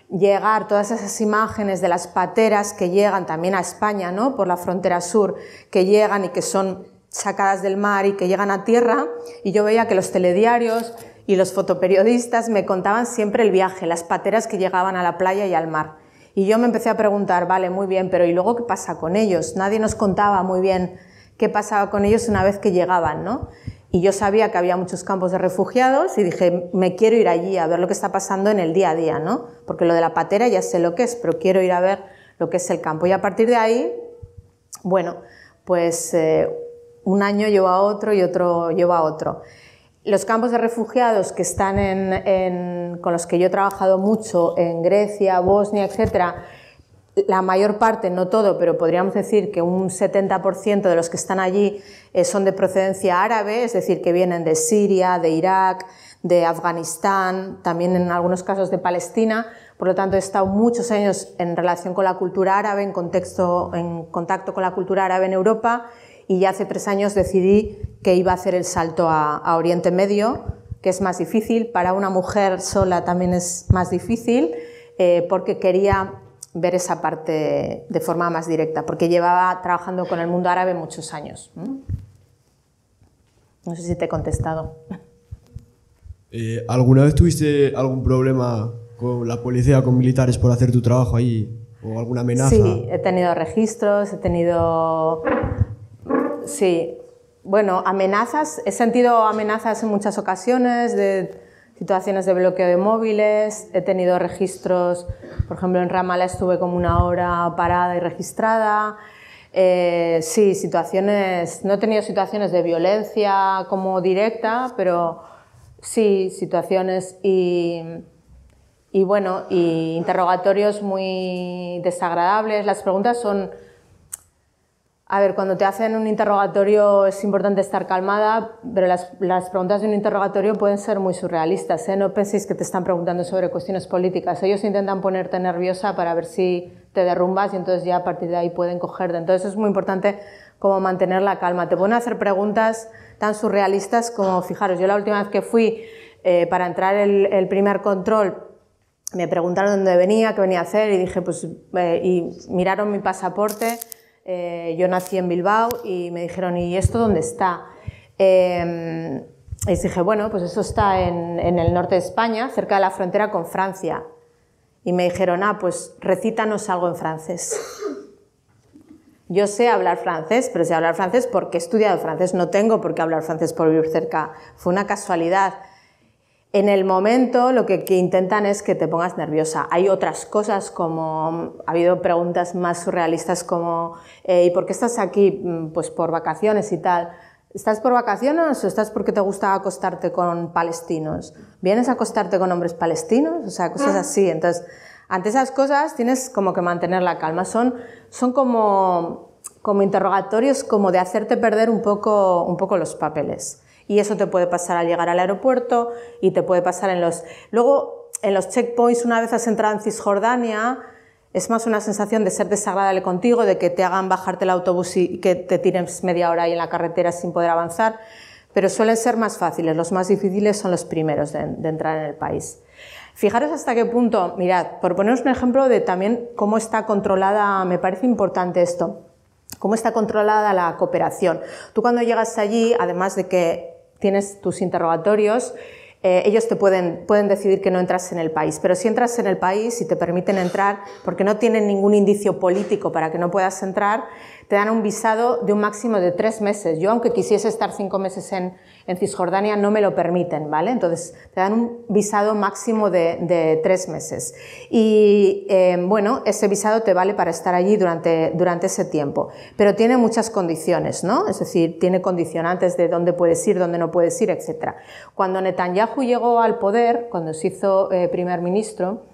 llegar todas esas imágenes de las pateras que llegan también a España, ¿no? Por la frontera sur, que llegan y que son sacadas del mar y que llegan a tierra, y yo veía que los telediarios y los fotoperiodistas me contaban siempre el viaje, las pateras que llegaban a la playa y al mar. Y yo me empecé a preguntar, vale, muy bien, pero ¿y luego qué pasa con ellos? Nadie nos contaba muy bien qué pasaba con ellos una vez que llegaban, ¿no? Y yo sabía que había muchos campos de refugiados y dije, me quiero ir allí a ver lo que está pasando en el día a día, ¿no? Porque lo de la patera ya sé lo que es, pero quiero ir a ver lo que es el campo. Y a partir de ahí, bueno, pues un año llevo a otro y otro llevo a otro. Los campos de refugiados que están con los que yo he trabajado mucho en Grecia, Bosnia, etc., la mayor parte, no todo, pero podríamos decir que un 70% de los que están allí son de procedencia árabe, es decir, que vienen de Siria, de Irak, de Afganistán, también en algunos casos de Palestina. Por lo tanto, he estado muchos años en relación con la cultura árabe, en contacto con la cultura árabe en Europa, y ya hace 3 años decidí que iba a hacer el salto a Oriente Medio, que es más difícil. Para una mujer sola también es más difícil, porque quería ver esa parte de forma más directa, porque llevaba trabajando con el mundo árabe muchos años. No sé si te he contestado. ¿Alguna vez tuviste algún problema con la policía o con militares por hacer tu trabajo ahí? ¿O alguna amenaza? Sí, he tenido registros, he tenido... Sí, bueno, amenazas, he sentido amenazas en muchas ocasiones de situaciones de bloqueo de móviles, he tenido registros, por ejemplo en Ramallah estuve como 1 hora parada y registrada, sí, situaciones, no he tenido situaciones de violencia como directa, pero sí, situaciones y bueno, y interrogatorios muy desagradables. Las preguntas son... A ver, cuando te hacen un interrogatorio es importante estar calmada, pero las preguntas de un interrogatorio pueden ser muy surrealistas, ¿eh? No penséis que te están preguntando sobre cuestiones políticas. Ellos intentan ponerte nerviosa para ver si te derrumbas y entonces ya a partir de ahí pueden cogerte. Entonces es muy importante como mantener la calma. Te pueden hacer preguntas tan surrealistas como, fijaros, yo la última vez que fui para entrar el primer control, me preguntaron dónde venía, qué venía a hacer y dije, pues, y miraron mi pasaporte. Yo nací en Bilbao y me dijeron, ¿y esto dónde está? Y dije, bueno, pues eso está en el norte de España, cerca de la frontera con Francia. Y me dijeron, pues recítanos algo en francés. Yo sé hablar francés, pero sé hablar francés porque he estudiado francés, no tengo por qué hablar francés por vivir cerca. Fue una casualidad. En el momento lo que intentan es que te pongas nerviosa. Hay otras cosas como, ha habido preguntas más surrealistas como ¿y por qué estás aquí? Pues por vacaciones y tal. ¿Estás por vacaciones o estás porque te gusta acostarte con palestinos? ¿Vienes a acostarte con hombres palestinos? O sea, cosas así. Entonces, ante esas cosas tienes como que mantener la calma. Son como interrogatorios como de hacerte perder un poco los papeles. Y eso te puede pasar al llegar al aeropuerto y te puede pasar Luego, en los checkpoints, una vez has entrado en Cisjordania, es más una sensación de ser desagradable contigo, de que te hagan bajarte el autobús y que te tires media hora ahí en la carretera sin poder avanzar, pero suelen ser más fáciles. Los más difíciles son los primeros de entrar en el país. Fijaros hasta qué punto, mirad, por poneros un ejemplo de también cómo está controlada, me parece importante esto. ¿Cómo está controlada la cooperación? Tú cuando llegas allí, además de que tienes tus interrogatorios, ellos te pueden decidir que no entras en el país, pero si entras en el país y te permiten entrar, porque no tienen ningún indicio político para que no puedas entrar, te dan un visado de un máximo de 3 meses. Yo, aunque quisiese estar 5 meses en Cisjordania, no me lo permiten, ¿vale? Entonces, te dan un visado máximo de 3 meses. Y, bueno, ese visado te vale para estar allí durante ese tiempo. Pero tiene muchas condiciones, ¿no? Es decir, tiene condicionantes de dónde puedes ir, dónde no puedes ir, etc. Cuando Netanyahu llegó al poder, cuando se hizo primer ministro,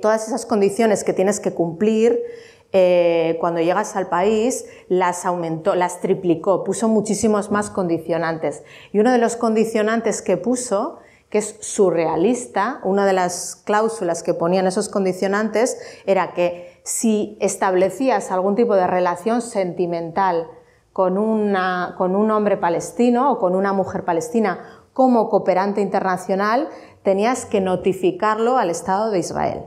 todas esas condiciones que tienes que cumplir, cuando llegas al país, las aumentó, las triplicó, puso muchísimos más condicionantes. Y uno de los condicionantes que puso, que es surrealista, una de las cláusulas que ponían esos condicionantes era que si establecías algún tipo de relación sentimental con un hombre palestino o con una mujer palestina como cooperante internacional, tenías que notificarlo al Estado de Israel.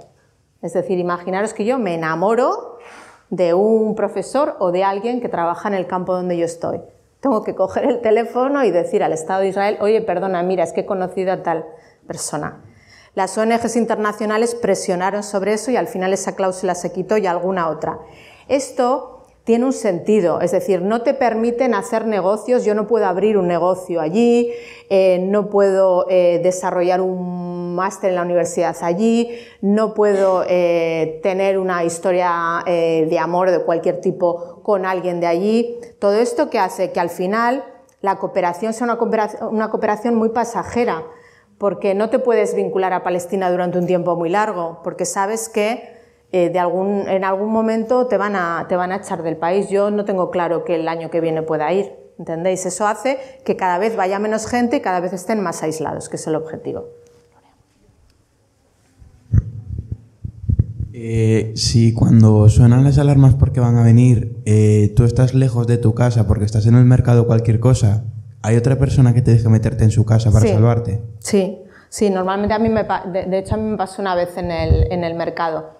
Es decir, imaginaros que yo me enamoro de un profesor o de alguien que trabaja en el campo donde yo estoy. Tengo que coger el teléfono y decir al Estado de Israel, oye, perdona, mira, es que he conocido a tal persona. Las ONGs internacionales presionaron sobre eso y al final esa cláusula se quitó y alguna otra. Esto tiene un sentido, es decir, no te permiten hacer negocios, yo no puedo abrir un negocio allí, no puedo desarrollar un máster en la universidad allí, no puedo tener una historia de amor de cualquier tipo con alguien de allí. Todo esto que hace que al final la cooperación sea una cooperación muy pasajera, porque no te puedes vincular a Palestina durante un tiempo muy largo, porque sabes que en algún momento te van a echar del país. Yo no tengo claro que el año que viene pueda ir, ¿entendéis? Eso hace que cada vez vaya menos gente y cada vez estén más aislados, que es el objetivo. Si cuando suenan las alarmas porque van a venir, tú estás lejos de tu casa porque estás en el mercado o cualquier cosa, ¿hay otra persona que te deje meterte en su casa para salvarte? Sí, normalmente de hecho a mí me pasó una vez en el mercado.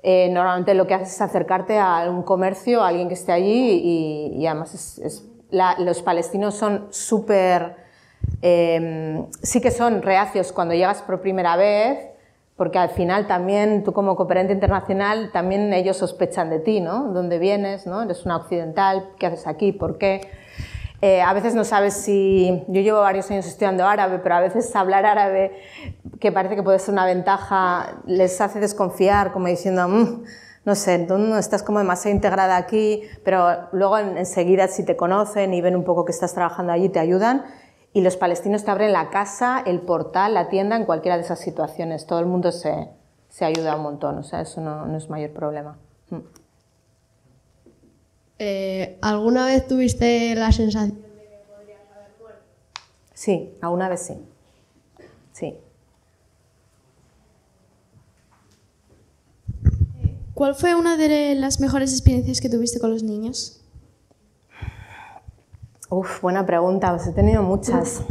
Normalmente lo que haces es acercarte a un comercio, a alguien que esté allí y además los palestinos son súper... sí que son reacios cuando llegas por primera vez, porque al final también tú como cooperante internacional también ellos sospechan de ti, ¿no? ¿Dónde vienes? ¿No? Eres una occidental, ¿qué haces aquí? ¿Por qué? A veces no sabes si... Yo llevo varios años estudiando árabe, pero a veces hablar árabe, que parece que puede ser una ventaja, les hace desconfiar, como diciendo, no sé, tú no estás como demasiado integrada aquí, pero luego enseguida si te conocen y ven un poco que estás trabajando allí, te ayudan, y los palestinos te abren la casa, el portal, la tienda, en cualquiera de esas situaciones. Todo el mundo se ayuda un montón, o sea, eso no es mayor problema. ¿Alguna vez tuviste la sensación de que podrías haber muerto? Sí, alguna vez sí. Sí. ¿Cuál fue una de las mejores experiencias que tuviste con los niños? Buena pregunta, pues he tenido muchas.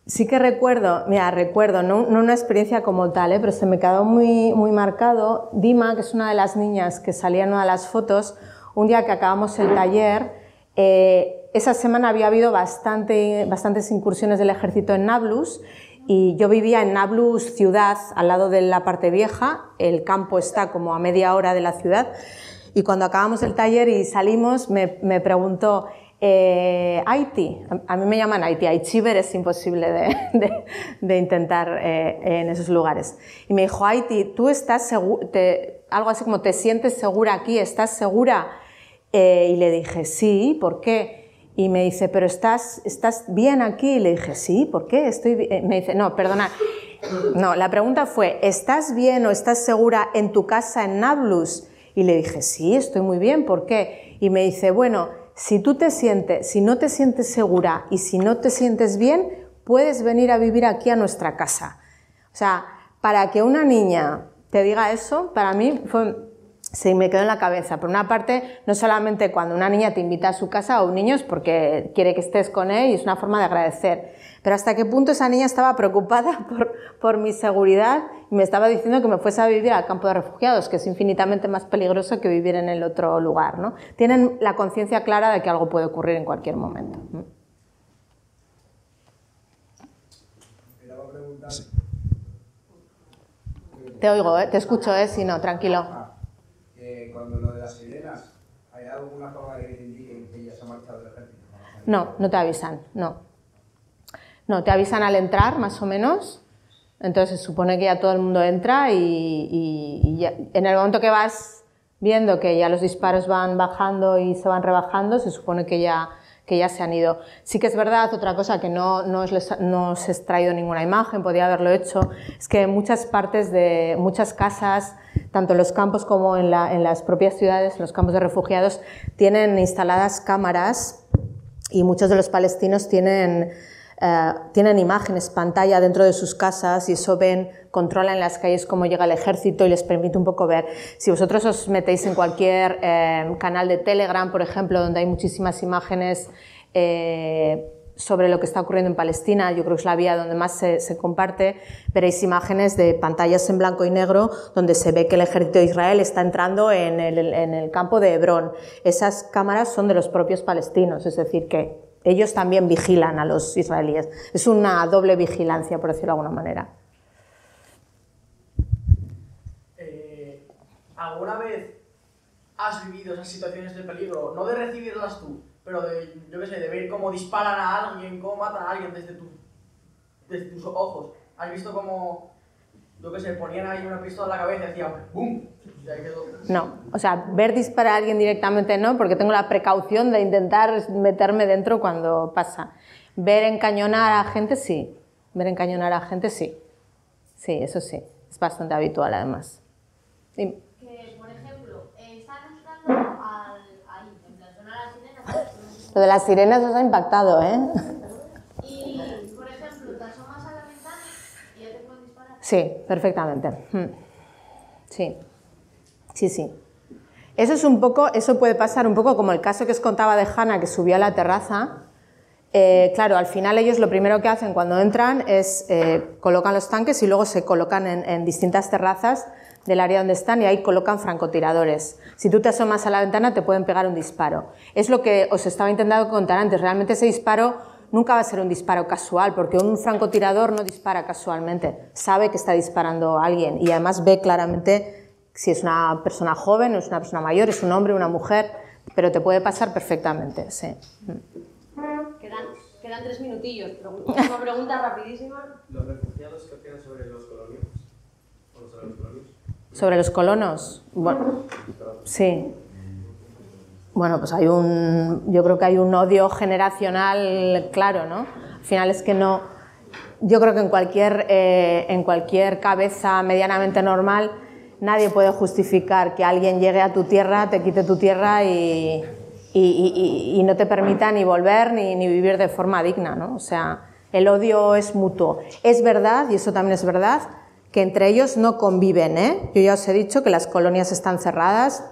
Sí que recuerdo, no una experiencia como tal, pero se me quedó muy, muy marcado. Dima, que es una de las niñas que salía en una de las fotos, un día que acabamos el taller, esa semana había habido bastantes incursiones del ejército en Nablus y yo vivía en Nablus ciudad, al lado de la parte vieja, el campo está como a media hora de la ciudad y cuando acabamos el taller y salimos me preguntó, Haití, a mí me llaman Haití, Aichiver es imposible de intentar en esos lugares. Y me dijo, Haití, ¿tú estás segura? Algo así como, ¿te sientes segura aquí? ¿Estás segura? Y le dije, sí, ¿por qué? Y me dice, ¿pero estás bien aquí? Y le dije, sí, ¿por qué? Me dice, no, perdona. No, la pregunta fue, ¿estás bien o estás segura en tu casa en Nablus? Y le dije, sí, estoy muy bien, ¿por qué? Y me dice, bueno, si no te sientes segura y si no te sientes bien, puedes venir a vivir aquí a nuestra casa. O sea, para que una niña te diga eso, para mí fue se me quedó en la cabeza. Por una parte, no solamente cuando una niña te invita a su casa o un niño es porque quiere que estés con él y es una forma de agradecer, pero hasta qué punto esa niña estaba preocupada por mi seguridad y me estaba diciendo que me fuese a vivir al campo de refugiados, que es infinitamente más peligroso que vivir en el otro lugar, ¿no? Tienen la conciencia clara de que algo puede ocurrir en cualquier momento. Te oigo, te escucho, si no, tranquilo. Cuando lo de las sirenas, ¿hay alguna forma de que te indiquen que ya se ha marchado del ejército? No, no te avisan, no. No, te avisan al entrar, más o menos. Entonces se supone que ya todo el mundo entra y ya, en el momento que vas viendo que ya los disparos van bajando y se van rebajando, se supone que ya se han ido. Sí que es verdad, otra cosa que no os he extraído ninguna imagen, podía haberlo hecho, es que en muchas partes de muchas casas, tanto en los campos como en las propias ciudades, los campos de refugiados, tienen instaladas cámaras y muchos de los palestinos tienen imágenes, pantalla dentro de sus casas y eso controlan en las calles cómo llega el ejército y les permite un poco ver. Si vosotros os metéis en cualquier canal de Telegram, por ejemplo, donde hay muchísimas imágenes sobre lo que está ocurriendo en Palestina, yo creo que es la vía donde más se comparte, veréis imágenes de pantallas en blanco y negro donde se ve que el ejército de Israel está entrando en el campo de Hebrón. Esas cámaras son de los propios palestinos, es decir, que ellos también vigilan a los israelíes. Es una doble vigilancia, por decirlo de alguna manera. ¿Alguna vez has vivido esas situaciones de peligro? No de recibirlas tú, pero de, yo qué sé, de ver cómo disparan a alguien, cómo matan a alguien desde tus ojos. ¿Has visto cómo, yo qué sé, ponían ahí una pistola en la cabeza y hacían ¡bum! Y ahí quedó. No, o sea, ver disparar a alguien directamente no, porque tengo la precaución de intentar meterme dentro cuando pasa. Ver encañonar a gente, sí. Ver encañonar a gente, sí. Sí, eso sí. Es bastante habitual, además. Sí. Que, por ejemplo, están entrando ahí, en la zona de las sirenas. Lo de las sirenas os ha impactado, ¿eh? Y, por ejemplo, te asomas a la ventana y ya te pueden disparar. Sí, perfectamente. Sí. Sí, sí. Eso puede pasar un poco como el caso que os contaba de Hannah, que subió a la terraza. Claro, al final ellos lo primero que hacen cuando entran es colocan los tanques y luego se colocan en distintas terrazas del área donde están y ahí colocan francotiradores. Si tú te asomas a la ventana te pueden pegar un disparo. Es lo que os estaba intentando contar antes. Realmente ese disparo nunca va a ser un disparo casual, porque un francotirador no dispara casualmente. Sabe que está disparando a alguien y además ve claramente si es una persona joven o es una persona mayor, es un hombre o una mujer, pero te puede pasar perfectamente, sí. Quedan 3 minutillos. Una pregunta rapidísima. ¿Los refugiados qué opinan sobre los colonios? ¿O sobre los colonios? ¿Sobre los colonos? Bueno, sí. Bueno, pues yo creo que hay un odio generacional claro, ¿no? Al final es que no... Yo creo que en cualquier cabeza medianamente normal nadie puede justificar que alguien llegue a tu tierra, te quite tu tierra y no te permita ni volver ni vivir de forma digna, ¿no? O sea, el odio es mutuo. Es verdad, y eso también es verdad, que entre ellos no conviven, ¿eh? Yo ya os he dicho que las colonias están cerradas,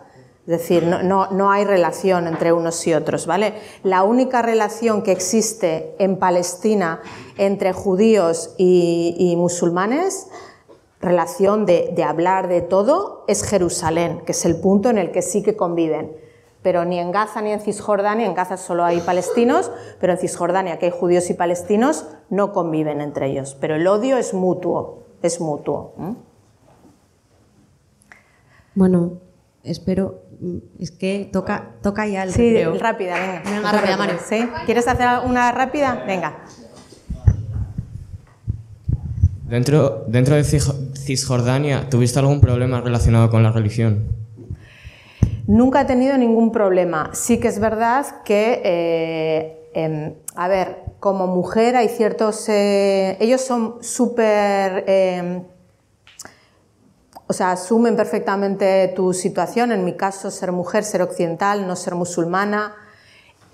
es decir, no hay relación entre unos y otros, ¿vale? La única relación que existe en Palestina entre judíos y musulmanes, relación de hablar de todo, es Jerusalén, que es el punto en el que sí que conviven. Pero ni en Gaza ni en Cisjordania, en Gaza solo hay palestinos, pero en Cisjordania, que hay judíos y palestinos, no conviven entre ellos. Pero el odio es mutuo, es mutuo. Bueno, espero... Es que toca ya el sí, recreo. Sí, rápida, venga. Venga, rápida, Mario. ¿Sí? ¿Quieres hacer una rápida? Venga. Dentro de Cisjordania, ¿tuviste algún problema relacionado con la religión? Nunca he tenido ningún problema. Sí que es verdad que, a ver, como mujer hay ciertos... ellos son súper... o sea, asumen perfectamente tu situación. En mi caso, ser mujer, ser occidental, no ser musulmana.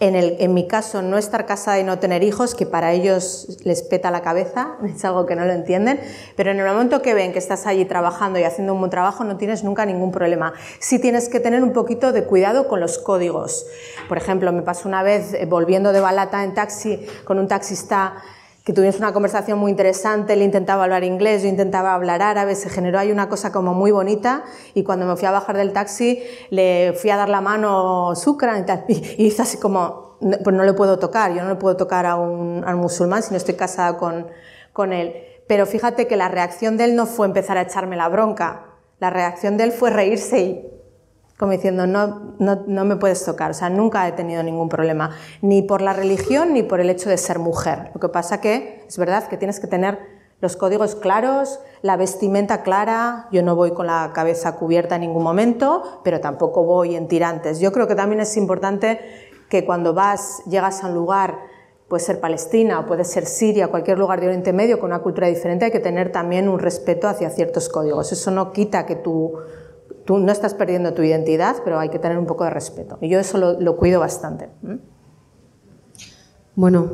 En mi caso, no estar casada y no tener hijos, que para ellos les peta la cabeza, es algo que no lo entienden, pero en el momento que ven que estás allí trabajando y haciendo un buen trabajo, no tienes nunca ningún problema. Sí tienes que tener un poquito de cuidado con los códigos. Por ejemplo, me pasó una vez volviendo de Balata en taxi con un taxista que tuvimos una conversación muy interesante, él intentaba hablar inglés, yo intentaba hablar árabe, se generó ahí una cosa como muy bonita, y cuando me fui a bajar del taxi le fui a dar la mano Shukran y tal, y hizo así como, pues no le puedo tocar, yo no le puedo tocar a un musulmán si no estoy casada con él. Pero fíjate que la reacción de él no fue empezar a echarme la bronca, la reacción de él fue reírse y como diciendo, no me puedes tocar. O sea, nunca he tenido ningún problema, ni por la religión ni por el hecho de ser mujer. Lo que pasa que es verdad que tienes que tener los códigos claros, la vestimenta clara. Yo no voy con la cabeza cubierta en ningún momento, pero tampoco voy en tirantes. Yo creo que también es importante que cuando llegas a un lugar, puede ser Palestina o puede ser Siria, cualquier lugar de Oriente Medio con una cultura diferente, hay que tener también un respeto hacia ciertos códigos. Eso no quita que tú no estás perdiendo tu identidad, pero hay que tener un poco de respeto. Y yo eso lo cuido bastante. Bueno,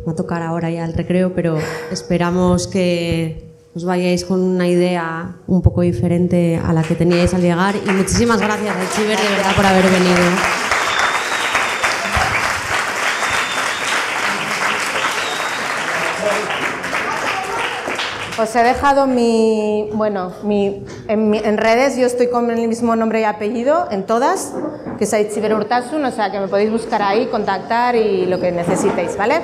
va a tocar ahora ya el recreo, pero esperamos que os vayáis con una idea un poco diferente a la que teníais al llegar. Y muchísimas gracias, Etxeber, de verdad, por haber venido. Os he dejado en redes, yo estoy con el mismo nombre y apellido en todas, que es Etxeber Urtasun, o sea que me podéis buscar ahí, contactar y lo que necesitéis, ¿vale?